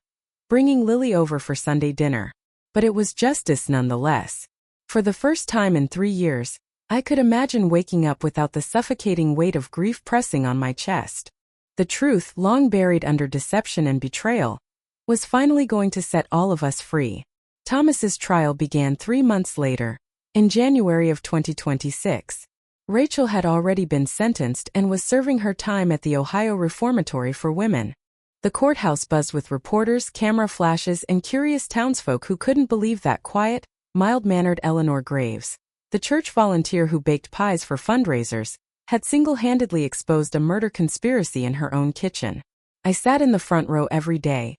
bringing Lily over for Sunday dinner. But it was justice nonetheless. For the first time in 3 years, I could imagine waking up without the suffocating weight of grief pressing on my chest. The truth, long buried under deception and betrayal, was finally going to set all of us free. Thomas's trial began 3 months later, in January of 2026. Rachel had already been sentenced and was serving her time at the Ohio Reformatory for Women. The courthouse buzzed with reporters, camera flashes, and curious townsfolk who couldn't believe that quiet, mild-mannered Eleanor Graves, the church volunteer who baked pies for fundraisers, had single-handedly exposed a murder conspiracy in her own kitchen. I sat in the front row every day,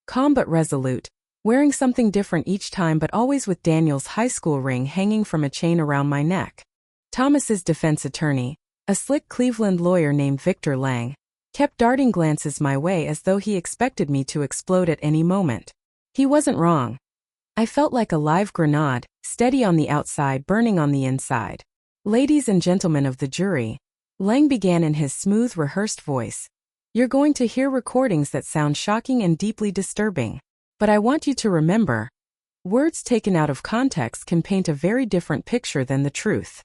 calm but resolute, wearing something different each time but always with Daniel's high school ring hanging from a chain around my neck. Thomas's defense attorney, a slick Cleveland lawyer named Victor Lang, kept darting glances my way as though he expected me to explode at any moment. He wasn't wrong. I felt like a live grenade, steady on the outside, burning on the inside. Ladies and gentlemen of the jury, Lang began in his smooth, rehearsed voice. You're going to hear recordings that sound shocking and deeply disturbing. But I want you to remember, words taken out of context can paint a very different picture than the truth.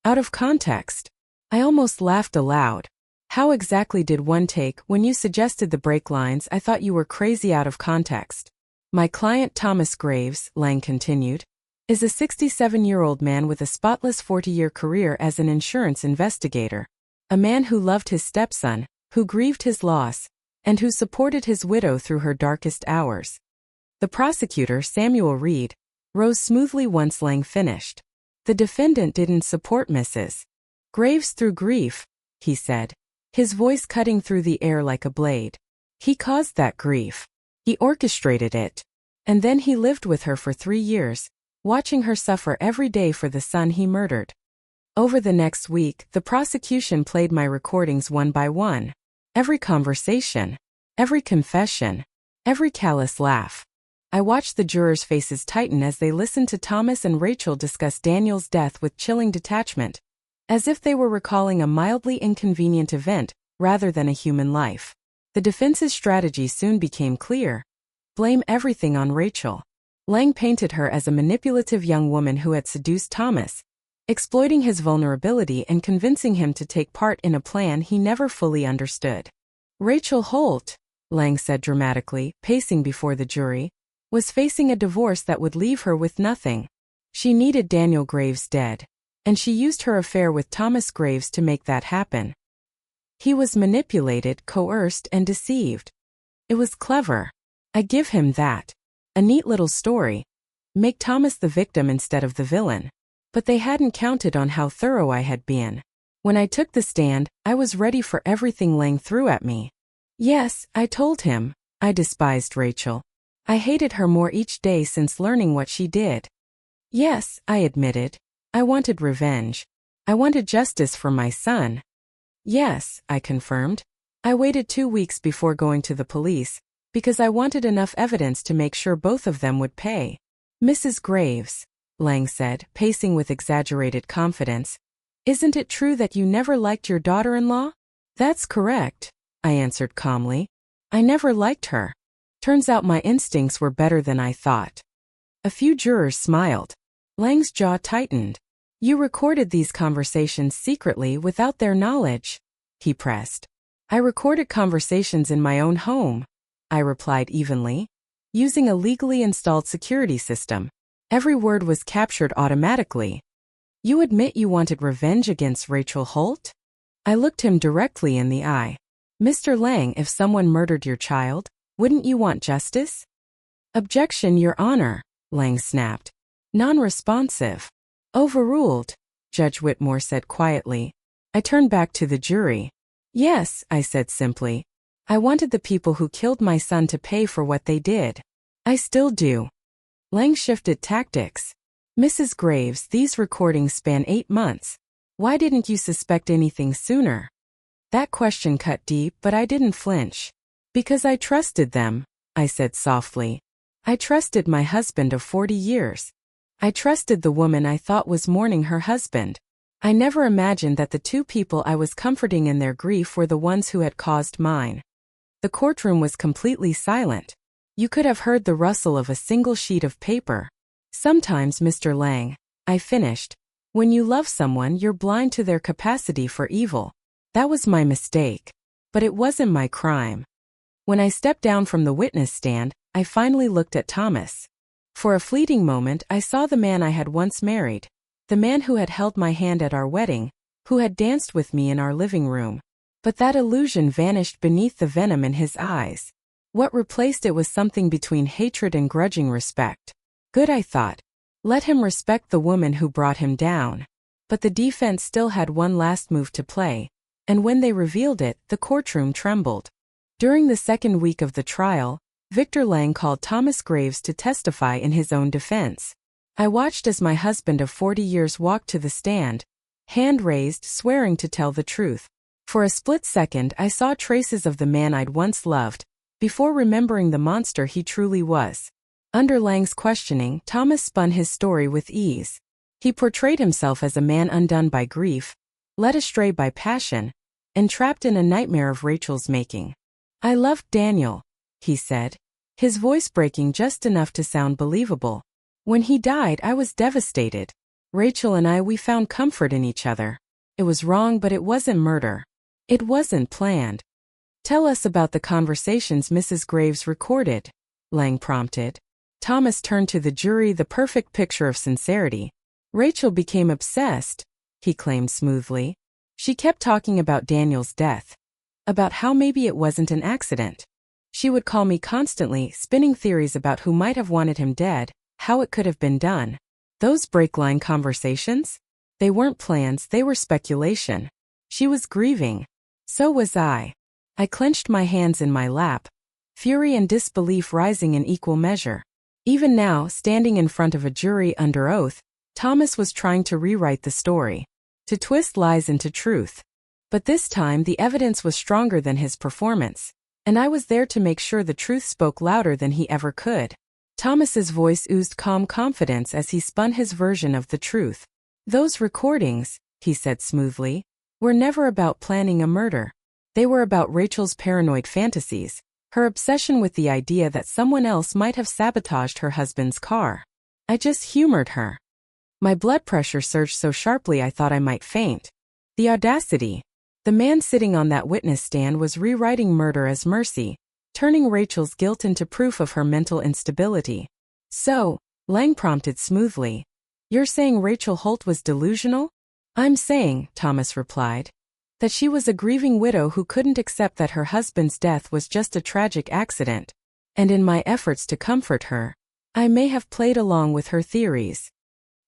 Out of context? I almost laughed aloud. How exactly did one take? When you suggested the break lines, I thought you were crazy out of context. My client Thomas Graves, Lang continued, is a 67-year-old man with a spotless 40-year career as an insurance investigator. A man who loved his stepson, who grieved his loss, and who supported his widow through her darkest hours. The prosecutor, Samuel Reed, rose smoothly once Lang finished. The defendant didn't support Mrs. Graves through grief, he said, his voice cutting through the air like a blade. He caused that grief. He orchestrated it. And then he lived with her for 3 years, watching her suffer every day for the son he murdered. Over the next week, the prosecution played my recordings one by one. Every conversation, every confession, every callous laugh. I watched the jurors' faces tighten as they listened to Thomas and Rachel discuss Daniel's death with chilling detachment, as if they were recalling a mildly inconvenient event rather than a human life. The defense's strategy soon became clear. Blame everything on Rachel. Lang painted her as a manipulative young woman who had seduced Thomas, exploiting his vulnerability and convincing him to take part in a plan he never fully understood. Rachel Holt, Lang said dramatically, pacing before the jury, was facing a divorce that would leave her with nothing. She needed Daniel Graves dead, and she used her affair with Thomas Graves to make that happen. He was manipulated, coerced, and deceived. It was clever. I give him that. A neat little story. Make Thomas the victim instead of the villain. But they hadn't counted on how thorough I had been. When I took the stand, I was ready for everything Lang threw at me. Yes, I told him. I despised Rachel. I hated her more each day since learning what she did. Yes, I admitted. I wanted revenge. I wanted justice for my son. Yes, I confirmed. I waited 2 weeks before going to the police, because I wanted enough evidence to make sure both of them would pay. Mrs. Graves, Lang said, pacing with exaggerated confidence, isn't it true that you never liked your daughter-in-law? That's correct, I answered calmly. I never liked her. Turns out my instincts were better than I thought. A few jurors smiled. Lang's jaw tightened. You recorded these conversations secretly without their knowledge, he pressed. I recorded conversations in my own home, I replied evenly, using a legally installed security system. Every word was captured automatically. You admit you wanted revenge against Rachel Holt? I looked him directly in the eye. Mr. Lang, if someone murdered your child, wouldn't you want justice? Objection, Your Honor, Lang snapped. Non-responsive. Overruled, Judge Whitmore said quietly. I turned back to the jury. Yes, I said simply. I wanted the people who killed my son to pay for what they did. I still do. Lang shifted tactics. Mrs. Graves, these recordings span 8 months. Why didn't you suspect anything sooner? That question cut deep, but I didn't flinch. Because I trusted them, I said softly. I trusted my husband of 40 years. I trusted the woman I thought was mourning her husband. I never imagined that the 2 people I was comforting in their grief were the ones who had caused mine. The courtroom was completely silent. You could have heard the rustle of a single sheet of paper. Sometimes, Mr. Lang, I finished, when you love someone, you're blind to their capacity for evil. That was my mistake. But it wasn't my crime. When I stepped down from the witness stand, I finally looked at Thomas. For a fleeting moment, I saw the man I had once married, the man who had held my hand at our wedding, who had danced with me in our living room. But that illusion vanished beneath the venom in his eyes. What replaced it was something between hatred and grudging respect. Good, I thought. Let him respect the woman who brought him down. But the defense still had one last move to play, and when they revealed it, the courtroom trembled. During the second week of the trial, Victor Lang called Thomas Graves to testify in his own defense. I watched as my husband of 40 years walked to the stand, hand raised, swearing to tell the truth. For a split second, I saw traces of the man I'd once loved, before remembering the monster he truly was. Under Lang's questioning, Thomas spun his story with ease. He portrayed himself as a man undone by grief, led astray by passion, and trapped in a nightmare of Rachel's making. I loved Daniel, he said, his voice breaking just enough to sound believable. When he died, I was devastated. Rachel and we found comfort in each other. It was wrong, but it wasn't murder. It wasn't planned. Tell us about the conversations Mrs. Graves recorded, Lang prompted. Thomas turned to the jury, the perfect picture of sincerity. Rachel became obsessed, he claimed smoothly. She kept talking about Daniel's death. About how maybe it wasn't an accident. She would call me constantly, spinning theories about who might have wanted him dead, how it could have been done. Those break-line conversations? They weren't plans, they were speculation. She was grieving. So was I. I clenched my hands in my lap, fury and disbelief rising in equal measure. Even now, standing in front of a jury under oath, Thomas was trying to rewrite the story, to twist lies into truth. But this time the evidence was stronger than his performance, and I was there to make sure the truth spoke louder than he ever could. Thomas's voice oozed calm confidence as he spun his version of the truth. Those recordings, he said smoothly, were never about planning a murder. They were about Rachel's paranoid fantasies, her obsession with the idea that someone else might have sabotaged her husband's car. I just humored her. My blood pressure surged so sharply I thought I might faint. The audacity. The man sitting on that witness stand was rewriting murder as mercy, turning Rachel's guilt into proof of her mental instability. So, Lang prompted smoothly, "You're saying Rachel Holt was delusional?" "I'm saying," Thomas replied, "that she was a grieving widow who couldn't accept that her husband's death was just a tragic accident. And in my efforts to comfort her, I may have played along with her theories."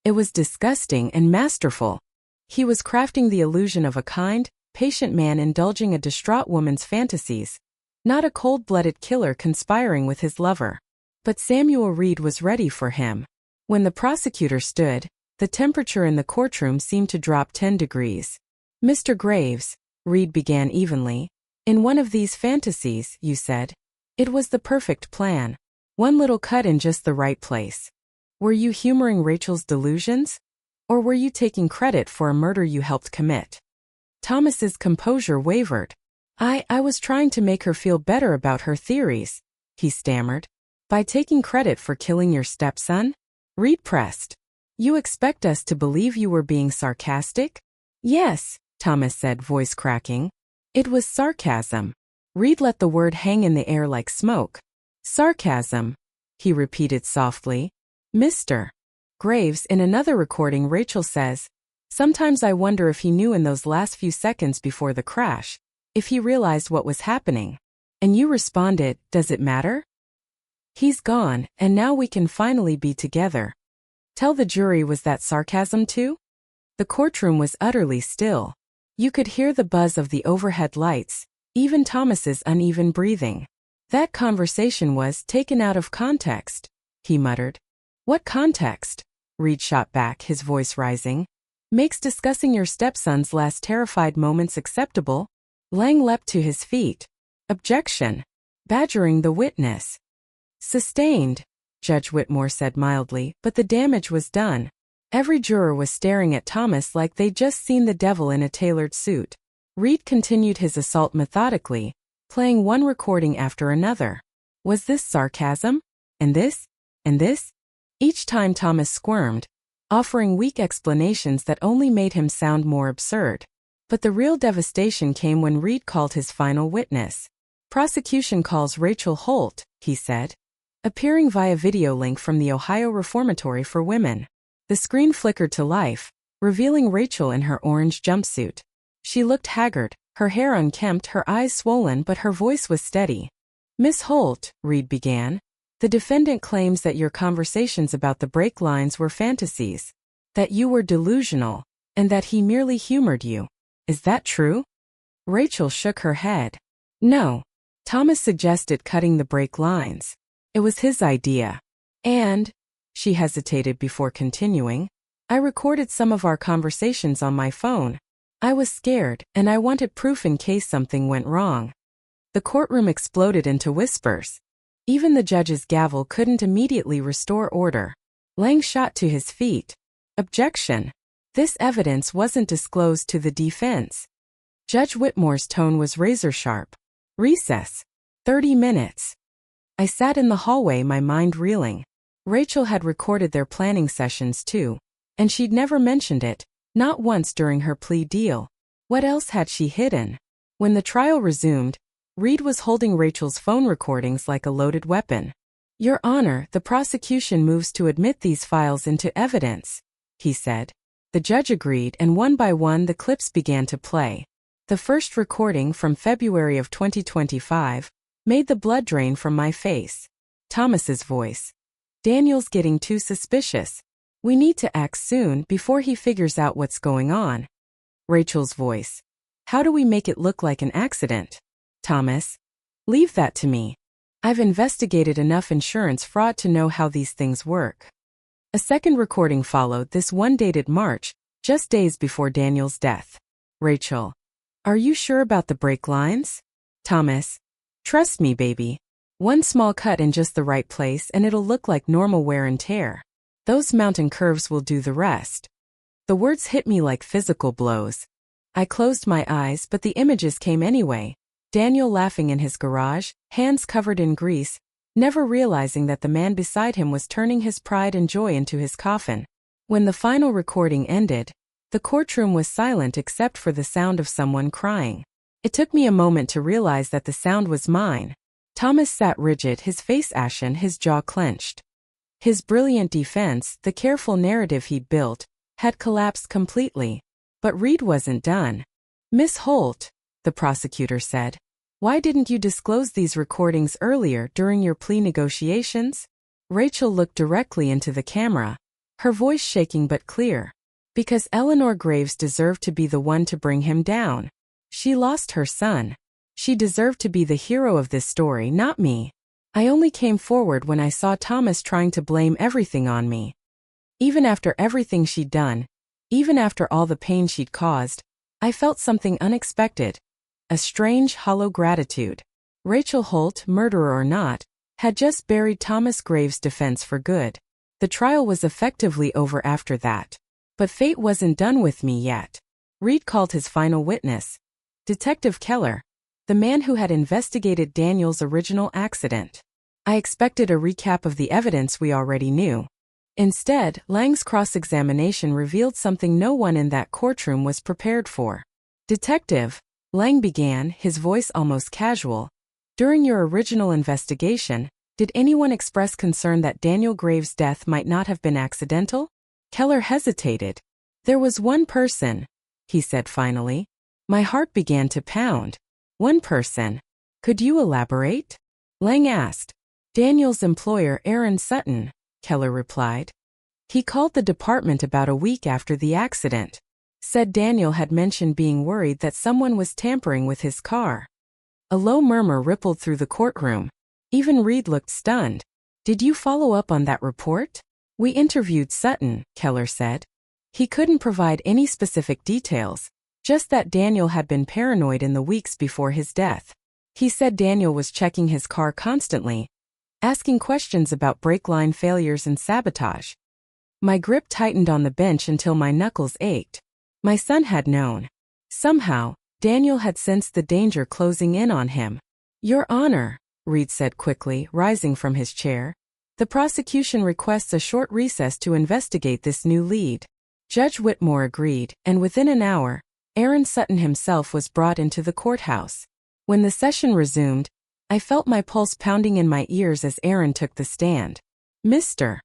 It was disgusting and masterful. He was crafting the illusion of a kind, patient man indulging a distraught woman's fantasies, not a cold-blooded killer conspiring with his lover. But Samuel Reed was ready for him. When the prosecutor stood, the temperature in the courtroom seemed to drop 10 degrees. "Mr. Graves," Reed began evenly, "in one of these fantasies, you said, it was the perfect plan. One little cut in just the right place. Were you humoring Rachel's delusions? Or were you taking credit for a murder you helped commit?" Thomas's composure wavered. I was trying to make her feel better about her theories," he stammered. "By taking credit for killing your stepson?" Reed pressed. "You expect us to believe you were being sarcastic?" "Yes," Thomas said, voice cracking. "It was sarcasm." Reed let the word hang in the air like smoke. "Sarcasm," he repeated softly. "Mr. Graves, in another recording Rachel says, sometimes I wonder if he knew in those last few seconds before the crash, if he realized what was happening. And you responded, does it matter? He's gone, and now we can finally be together." Tell the jury, was that sarcasm too? The courtroom was utterly still. You could hear the buzz of the overhead lights, even Thomas's uneven breathing. "That conversation was taken out of context," he muttered. "What context?" Reed shot back, his voice rising. "Makes discussing your stepson's last terrified moments acceptable?" Lang leapt to his feet. "Objection. Badgering the witness." "Sustained," Judge Whitmore said mildly, but the damage was done. Every juror was staring at Thomas like they'd just seen the devil in a tailored suit. Reed continued his assault methodically, playing one recording after another. Was this sarcasm? And this? And this? Each time Thomas squirmed, offering weak explanations that only made him sound more absurd. But the real devastation came when Reed called his final witness. "Prosecution calls Rachel Holt," he said, appearing via video link from the Ohio Reformatory for Women. The screen flickered to life, revealing Rachel in her orange jumpsuit. She looked haggard, her hair unkempt, her eyes swollen, but her voice was steady. "Miss Holt," Reed began, "the defendant claims that your conversations about the break lines were fantasies, that you were delusional, and that he merely humored you. Is that true?" Rachel shook her head. "No." Thomas suggested cutting the break lines. "It was his idea. And," she hesitated before continuing, "I recorded some of our conversations on my phone. I was scared, and I wanted proof in case something went wrong." The courtroom exploded into whispers. Even the judge's gavel couldn't immediately restore order. Lang shot to his feet. "Objection. This evidence wasn't disclosed to the defense." Judge Whitmore's tone was razor-sharp. "Recess. 30 minutes." I sat in the hallway, my mind reeling. Rachel had recorded their planning sessions too, and she'd never mentioned it, not once during her plea deal. What else had she hidden? When the trial resumed, Reed was holding Rachel's phone recordings like a loaded weapon. "Your Honor, the prosecution moves to admit these files into evidence," he said. The judge agreed, and one by one the clips began to play. The first recording, from February of 2025, made the blood drain from my face. Thomas's voice. "Daniel's getting too suspicious. We need to act soon before he figures out what's going on." Rachel's voice. "How do we make it look like an accident?" Thomas. "Leave that to me. I've investigated enough insurance fraud to know how these things work." A second recording followed, this one dated March, just days before Daniel's death. Rachel. "Are you sure about the break lines?" Thomas. "Trust me, baby. One small cut in just the right place and it'll look like normal wear and tear. Those mountain curves will do the rest." The words hit me like physical blows. I closed my eyes, but the images came anyway. Daniel laughing in his garage, hands covered in grease, never realizing that the man beside him was turning his pride and joy into his coffin. When the final recording ended, the courtroom was silent except for the sound of someone crying. It took me a moment to realize that the sound was mine. Thomas sat rigid, his face ashen, his jaw clenched. His brilliant defense, the careful narrative he'd built, had collapsed completely. But Reed wasn't done. "Miss Holt," the prosecutor said, "why didn't you disclose these recordings earlier during your plea negotiations?" Rachel looked directly into the camera, her voice shaking but clear. "Because Eleanor Graves deserved to be the one to bring him down. She lost her son. She deserved to be the hero of this story, not me. I only came forward when I saw Thomas trying to blame everything on me. Even after everything she'd done, even after all the pain she'd caused, I felt something unexpected. A strange, hollow gratitude. Rachel Holt, murderer or not, had just buried Thomas Graves' defense for good. The trial was effectively over after that. But fate wasn't done with me yet. Reed called his final witness, Detective Keller, the man who had investigated Daniel's original accident. I expected a recap of the evidence we already knew. Instead, Lang's cross-examination revealed something no one in that courtroom was prepared for. "Detective," Lang began, his voice almost casual, "during your original investigation, did anyone express concern that Daniel Graves' death might not have been accidental?" Keller hesitated. "There was one person," he said finally. My heart began to pound. "One person. Could you elaborate?" Lang asked. "Daniel's employer, Aaron Sutton," Keller replied. "He called the department about a week after the accident. Said Daniel had mentioned being worried that someone was tampering with his car." A low murmur rippled through the courtroom. Even Reed looked stunned. "Did you follow up on that report?" "We interviewed Sutton," Keller said. "He couldn't provide any specific details, just that Daniel had been paranoid in the weeks before his death. He said Daniel was checking his car constantly, asking questions about brake line failures and sabotage." My grip tightened on the bench until my knuckles ached. My son had known. Somehow, Daniel had sensed the danger closing in on him. "Your Honor," Reed said quickly, rising from his chair, "the prosecution requests a short recess to investigate this new lead." Judge Whitmore agreed, and within an hour, Aaron Sutton himself was brought into the courthouse. When the session resumed, I felt my pulse pounding in my ears as Aaron took the stand. "Mr.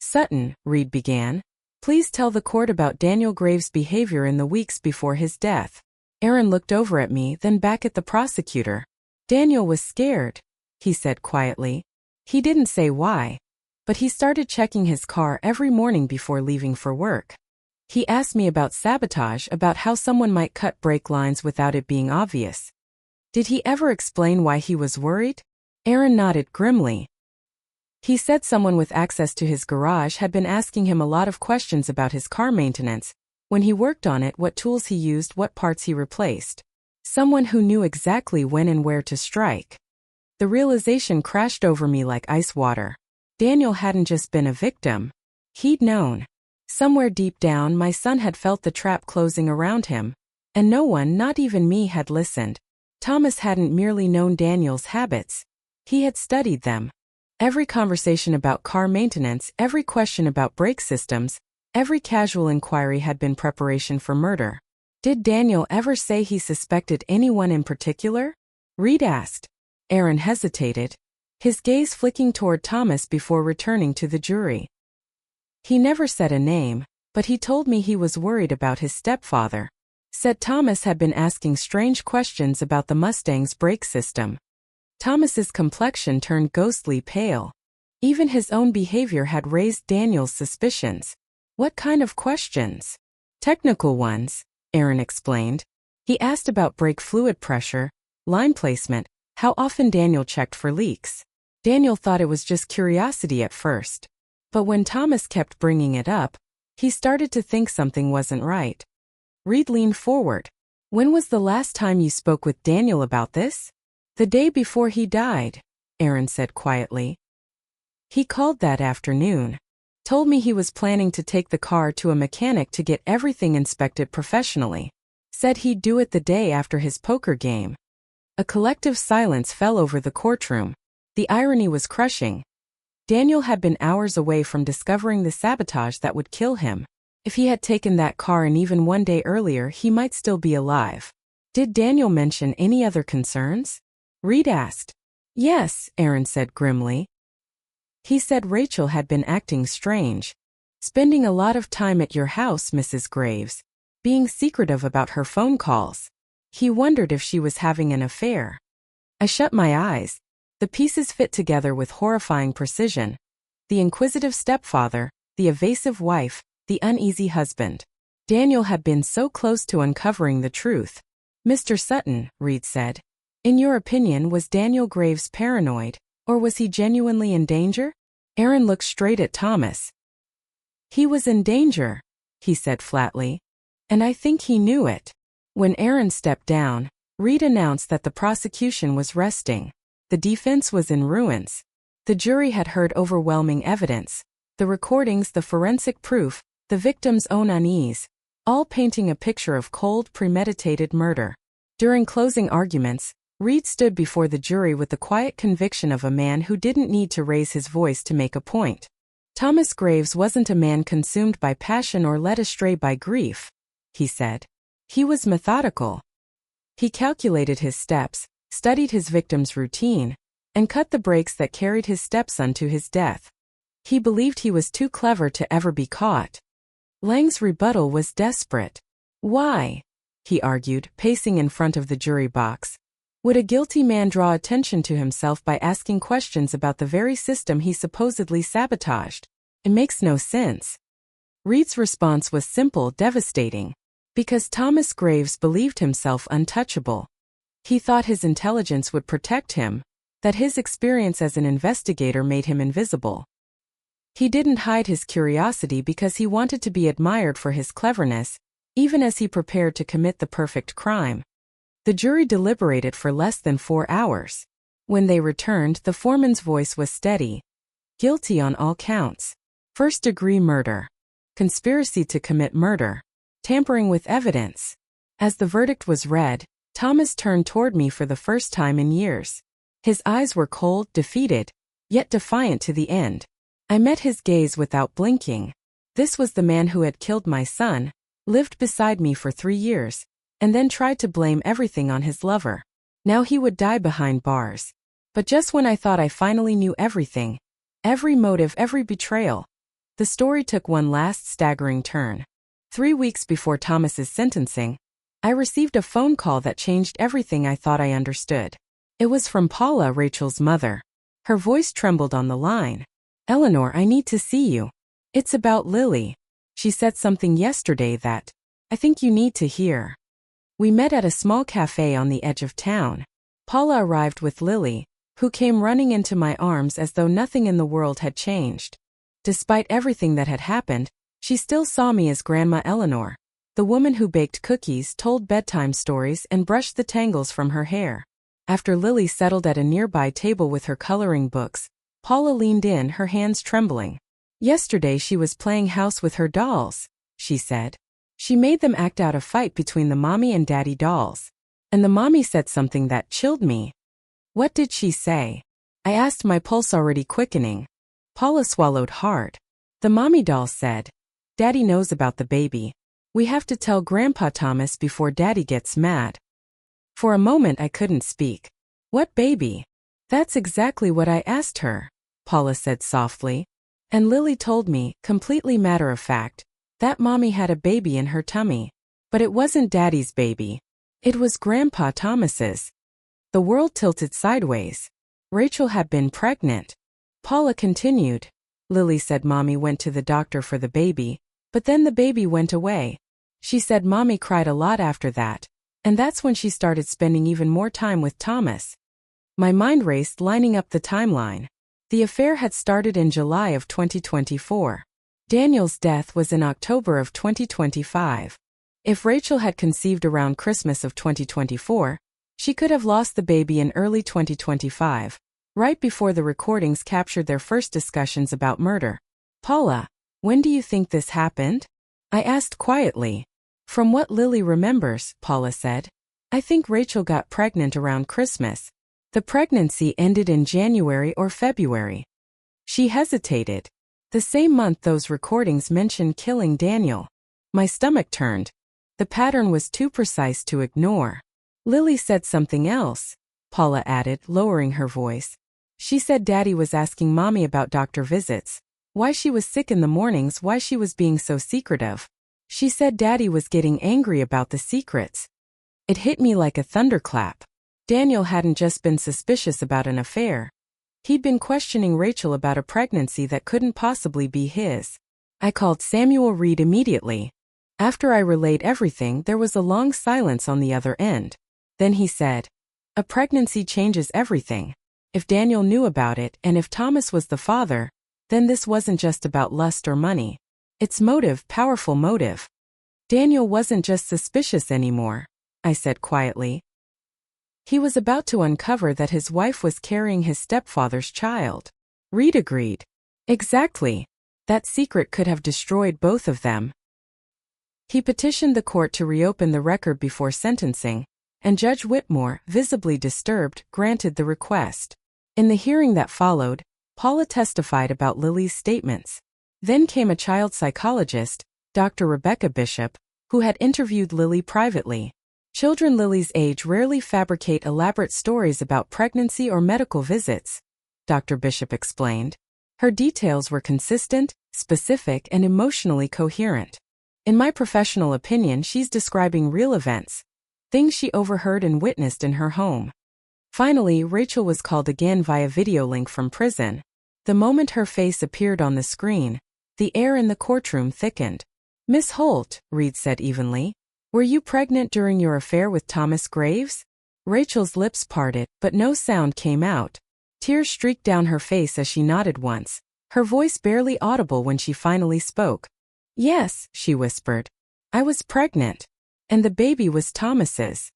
Sutton," Reed began, "please tell the court about Daniel Graves' behavior in the weeks before his death." Aaron looked over at me, then back at the prosecutor. "Daniel was scared," he said quietly. "He didn't say why, but he started checking his car every morning before leaving for work. He asked me about sabotage, about how someone might cut brake lines without it being obvious." "Did he ever explain why he was worried?" Aaron nodded grimly. "He said someone with access to his garage had been asking him a lot of questions about his car maintenance, when he worked on it, what tools he used, what parts he replaced. Someone who knew exactly when and where to strike." The realization crashed over me like ice water. Daniel hadn't just been a victim. He'd known. Somewhere deep down, my son had felt the trap closing around him. And no one, not even me, had listened. Thomas hadn't merely known Daniel's habits. He had studied them. Every conversation about car maintenance, every question about brake systems, every casual inquiry had been preparation for murder. "Did Daniel ever say he suspected anyone in particular?" Reed asked. Aaron hesitated, his gaze flicking toward Thomas before returning to the jury. "He never said a name, but he told me he was worried about his stepfather. Said Thomas had been asking strange questions about the Mustang's brake system." Thomas's complexion turned ghostly pale. Even his own behavior had raised Daniel's suspicions. "What kind of questions?" "Technical ones," Aaron explained. "He asked about brake fluid pressure, line placement, how often Daniel checked for leaks. Daniel thought it was just curiosity at first. But when Thomas kept bringing it up, he started to think something wasn't right." Reed leaned forward. "When was the last time you spoke with Daniel about this?" "The day before he died," Aaron said quietly. "He called that afternoon. Told me he was planning to take the car to a mechanic to get everything inspected professionally. Said he'd do it the day after his poker game." A collective silence fell over the courtroom. The irony was crushing. Daniel had been hours away from discovering the sabotage that would kill him. If he had taken that car and even one day earlier, he might still be alive. "Did Daniel mention any other concerns?" Reed asked. Yes, Aaron said grimly. He said Rachel had been acting strange. Spending a lot of time at your house, Mrs. Graves. Being secretive about her phone calls. He wondered if she was having an affair. I shut my eyes. The pieces fit together with horrifying precision. The inquisitive stepfather, the evasive wife, the uneasy husband. Daniel had been so close to uncovering the truth. Mr. Sutton, Reed said. In your opinion, was Daniel Graves paranoid, or was he genuinely in danger? Aaron looked straight at Thomas. He was in danger, he said flatly. And I think he knew it. When Aaron stepped down, Reed announced that the prosecution was resting. The defense was in ruins. The jury had heard overwhelming evidence. The recordings, the forensic proof, the victim's own unease, all painting a picture of cold, premeditated murder. During closing arguments, Reed stood before the jury with the quiet conviction of a man who didn't need to raise his voice to make a point. Thomas Graves wasn't a man consumed by passion or led astray by grief, he said. He was methodical. He calculated his steps, studied his victim's routine, and cut the brakes that carried his stepson to his death. He believed he was too clever to ever be caught. Lang's rebuttal was desperate. Why, he argued, pacing in front of the jury box, would a guilty man draw attention to himself by asking questions about the very system he supposedly sabotaged? It makes no sense. Reed's response was simple, devastating. Because Thomas Graves believed himself untouchable. He thought his intelligence would protect him, that his experience as an investigator made him invisible. He didn't hide his curiosity because he wanted to be admired for his cleverness, even as he prepared to commit the perfect crime. The jury deliberated for less than 4 hours. When they returned, the foreman's voice was steady. Guilty on all counts. First-degree murder. Conspiracy to commit murder. Tampering with evidence. As the verdict was read, Thomas turned toward me for the first time in years. His eyes were cold, defeated, yet defiant to the end. I met his gaze without blinking. This was the man who had killed my son, lived beside me for 3 years, and then tried to blame everything on his lover. Now he would die behind bars. But just when I thought I finally knew everything, every motive, every betrayal, the story took one last staggering turn. 3 weeks before Thomas's sentencing, I received a phone call that changed everything I thought I understood. It was from Paula, Rachel's mother. Her voice trembled on the line. Eleanor, I need to see you. It's about Lily. She said something yesterday that I think you need to hear. We met at a small cafe on the edge of town. Paula arrived with Lily, who came running into my arms as though nothing in the world had changed. Despite everything that had happened, she still saw me as Grandma Eleanor, the woman who baked cookies, told bedtime stories, and brushed the tangles from her hair. After Lily settled at a nearby table with her coloring books, Paula leaned in, her hands trembling. Yesterday she was playing house with her dolls, she said. She made them act out a fight between the mommy and daddy dolls. And the mommy said something that chilled me. What did she say? I asked, my pulse already quickening. Paula swallowed hard. The mommy doll said, Daddy knows about the baby. We have to tell Grandpa Thomas before Daddy gets mad. For a moment I couldn't speak. What baby? That's exactly what I asked her, Paula said softly. And Lily told me, completely matter of fact, that mommy had a baby in her tummy. But it wasn't Daddy's baby. It was Grandpa Thomas's. The world tilted sideways. Rachel had been pregnant. Paula continued. Lily said Mommy went to the doctor for the baby, but then the baby went away. She said Mommy cried a lot after that, and that's when she started spending even more time with Thomas. My mind raced, lining up the timeline. The affair had started in July of 2024. Daniel's death was in October of 2025. If Rachel had conceived around Christmas of 2024, she could have lost the baby in early 2025, right before the recordings captured their first discussions about murder. Paula, when do you think this happened? I asked quietly. From what Lily remembers, Paula said, I think Rachel got pregnant around Christmas. The pregnancy ended in January or February. She hesitated. The same month those recordings mentioned killing Daniel. My stomach turned. The pattern was too precise to ignore. Lily said something else. Paula added, lowering her voice. She said Daddy was asking Mommy about doctor visits, why she was sick in the mornings, why she was being so secretive. She said Daddy was getting angry about the secrets. It hit me like a thunderclap. Daniel hadn't just been suspicious about an affair. He'd been questioning Rachel about a pregnancy that couldn't possibly be his. I called Samuel Reed immediately. After I relayed everything, there was a long silence on the other end. Then he said, "A pregnancy changes everything. If Daniel knew about it and if Thomas was the father, then this wasn't just about lust or money. It's motive, powerful motive." Daniel wasn't just suspicious anymore, I said quietly. He was about to uncover that his wife was carrying his stepfather's child. Reed agreed. Exactly. That secret could have destroyed both of them. He petitioned the court to reopen the record before sentencing, and Judge Whitmore, visibly disturbed, granted the request. In the hearing that followed, Paula testified about Lily's statements. Then came a child psychologist, Dr. Rebecca Bishop, who had interviewed Lily privately. Children Lily's age rarely fabricate elaborate stories about pregnancy or medical visits, Dr. Bishop explained. Her details were consistent, specific, and emotionally coherent. In my professional opinion, she's describing real events, things she overheard and witnessed in her home. Finally, Rachel was called again via video link from prison. The moment her face appeared on the screen, the air in the courtroom thickened. "Miss Holt," Reed said evenly, "were you pregnant during your affair with Thomas Graves?" Rachel's lips parted, but no sound came out. Tears streaked down her face as she nodded once, her voice barely audible when she finally spoke. "Yes," she whispered. "I was pregnant. And the baby was Thomas's."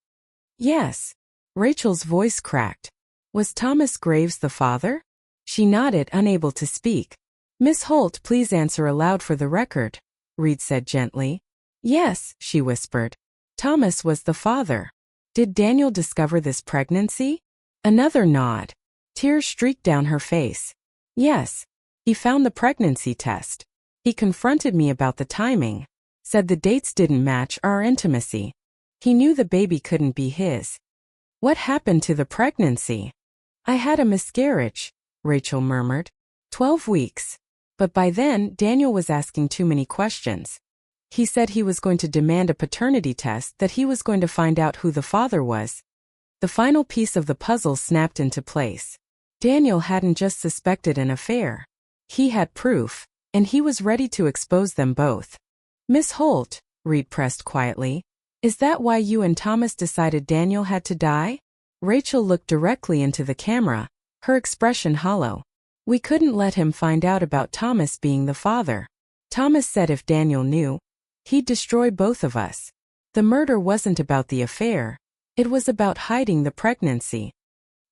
"Yes." Rachel's voice cracked. "Was Thomas Graves the father?" She nodded, unable to speak. "Miss Holt, please answer aloud for the record," Reed said gently. "Yes," she whispered. "Thomas was the father." "Did Daniel discover this pregnancy?" Another nod. Tears streaked down her face. "Yes. He found the pregnancy test. He confronted me about the timing. Said the dates didn't match our intimacy. He knew the baby couldn't be his." "What happened to the pregnancy?" "I had a miscarriage," Rachel murmured. 12 weeks. But by then, Daniel was asking too many questions. He said he was going to demand a paternity test, that he was going to find out who the father was. The final piece of the puzzle snapped into place. Daniel hadn't just suspected an affair. He had proof, and he was ready to expose them both. "Miss Holt," Reed pressed quietly, "is that why you and Thomas decided Daniel had to die?" Rachel looked directly into the camera, her expression hollow. "We couldn't let him find out about Thomas being the father. Thomas said if Daniel knew, he'd destroy both of us. The murder wasn't about the affair. It was about hiding the pregnancy."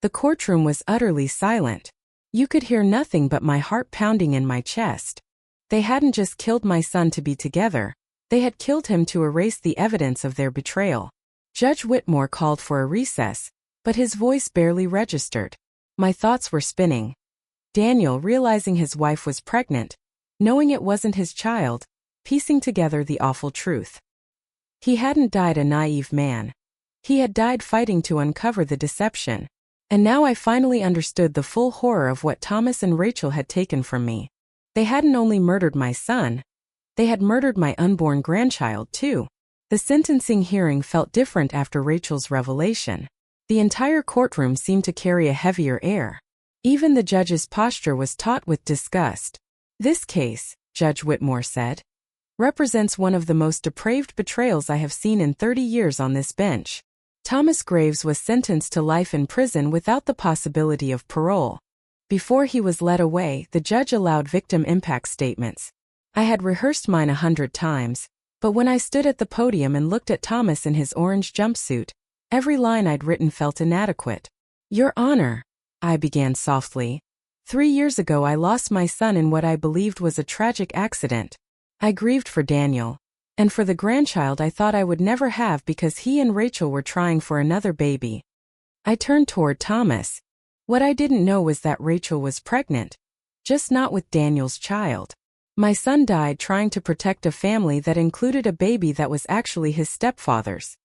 The courtroom was utterly silent. You could hear nothing but my heart pounding in my chest. They hadn't just killed my son to be together. They had killed him to erase the evidence of their betrayal. Judge Whitmore called for a recess, but his voice barely registered. My thoughts were spinning. Daniel, realizing his wife was pregnant, knowing it wasn't his child, piecing together the awful truth. He hadn't died a naive man. He had died fighting to uncover the deception. And now I finally understood the full horror of what Thomas and Rachel had taken from me. They hadn't only murdered my son, they had murdered my unborn grandchild too. The sentencing hearing felt different after Rachel's revelation. The entire courtroom seemed to carry a heavier air. Even the judge's posture was taut with disgust. "This case," Judge Whitmore said, "represents one of the most depraved betrayals I have seen in 30 years on this bench." Thomas Graves was sentenced to life in prison without the possibility of parole. Before he was led away, the judge allowed victim impact statements. I had rehearsed mine 100 times, but when I stood at the podium and looked at Thomas in his orange jumpsuit, every line I'd written felt inadequate. "Your Honor," I began softly. 3 years ago I lost my son in what I believed was a tragic accident. I grieved for Daniel. And for the grandchild I thought I would never have because he and Rachel were trying for another baby. I turned toward Thomas. What I didn't know was that Rachel was pregnant. Just not with Daniel's child. My son died trying to protect a family that included a baby that was actually his stepfather's.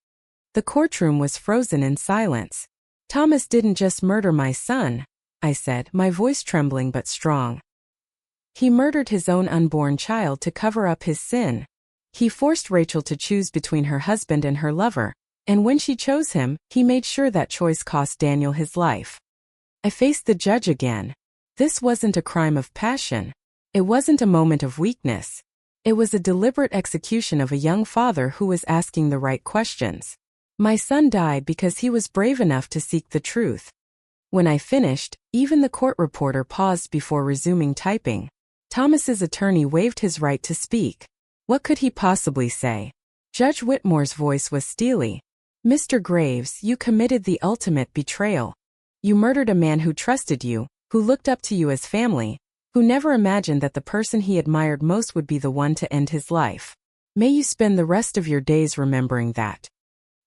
The courtroom was frozen in silence. Thomas didn't just murder my son, I said, my voice trembling but strong. He murdered his own unborn child to cover up his sin. He forced Rachel to choose between her husband and her lover, and when she chose him, he made sure that choice cost Daniel his life. I faced the judge again. This wasn't a crime of passion. It wasn't a moment of weakness. It was a deliberate execution of a young father who was asking the right questions. My son died because he was brave enough to seek the truth. When I finished, even the court reporter paused before resuming typing. Thomas's attorney waived his right to speak. What could he possibly say? Judge Whitmore's voice was steely. Mr. Graves, you committed the ultimate betrayal. You murdered a man who trusted you, who looked up to you as family, who never imagined that the person he admired most would be the one to end his life. May you spend the rest of your days remembering that.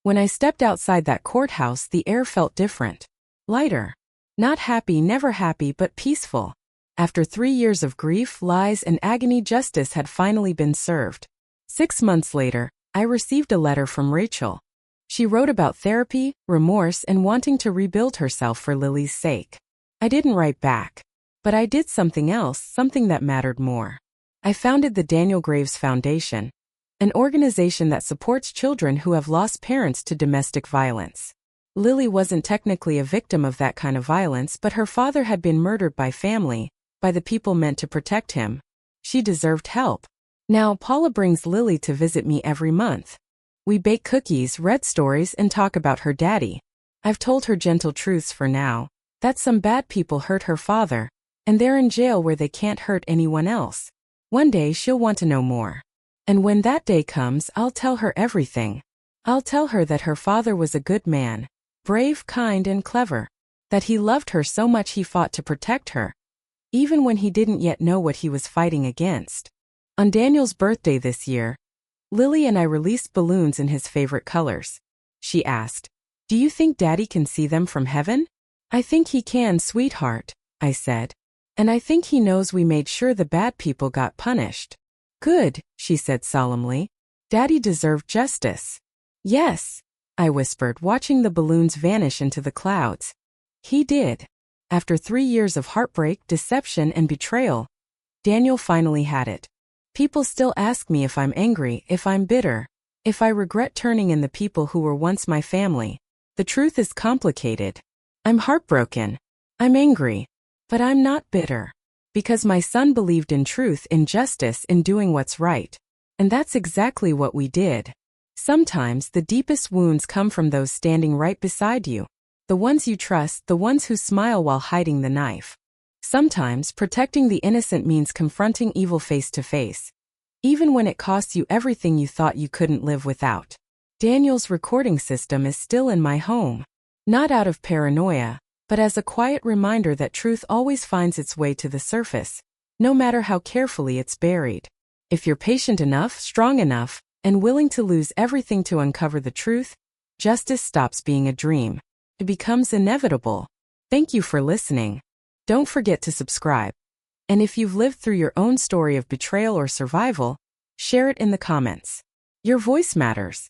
When I stepped outside that courthouse, the air felt different. Lighter. Not happy, never happy, but peaceful. After 3 years of grief, lies, and agony, justice had finally been served. 6 months later, I received a letter from Rachel. She wrote about therapy, remorse, and wanting to rebuild herself for Lily's sake. I didn't write back. But I did something else, something that mattered more. I founded the Daniel Graves Foundation, an organization that supports children who have lost parents to domestic violence. Lily wasn't technically a victim of that kind of violence, but her father had been murdered by family, by the people meant to protect him. She deserved help. Now Paula brings Lily to visit me every month. We bake cookies, read stories, and talk about her daddy. I've told her gentle truths for now, that some bad people hurt her father, and they're in jail where they can't hurt anyone else. One day she'll want to know more. And when that day comes, I'll tell her everything. I'll tell her that her father was a good man, brave, kind, and clever, that he loved her so much he fought to protect her, even when he didn't yet know what he was fighting against. On Daniel's birthday this year, Lily and I released balloons in his favorite colors. She asked, "Do you think Daddy can see them from heaven?" "I think he can, sweetheart," I said. "And I think he knows we made sure the bad people got punished." "Good," she said solemnly. "Daddy deserved justice." "Yes," I whispered, watching the balloons vanish into the clouds. "He did." After 3 years of heartbreak, deception, and betrayal, Daniel finally had it. People still ask me if I'm angry, if I'm bitter, if I regret turning in the people who were once my family. The truth is complicated. I'm heartbroken. I'm angry. But I'm not bitter. Because my son believed in truth, in justice, in doing what's right. And that's exactly what we did. Sometimes the deepest wounds come from those standing right beside you. The ones you trust, the ones who smile while hiding the knife. Sometimes protecting the innocent means confronting evil face to face, even when it costs you everything you thought you couldn't live without. Daniel's recording system is still in my home. Not out of paranoia, but as a quiet reminder that truth always finds its way to the surface, no matter how carefully it's buried. If you're patient enough, strong enough, and willing to lose everything to uncover the truth, justice stops being a dream. It becomes inevitable. Thank you for listening. Don't forget to subscribe. And if you've lived through your own story of betrayal or survival, share it in the comments. Your voice matters.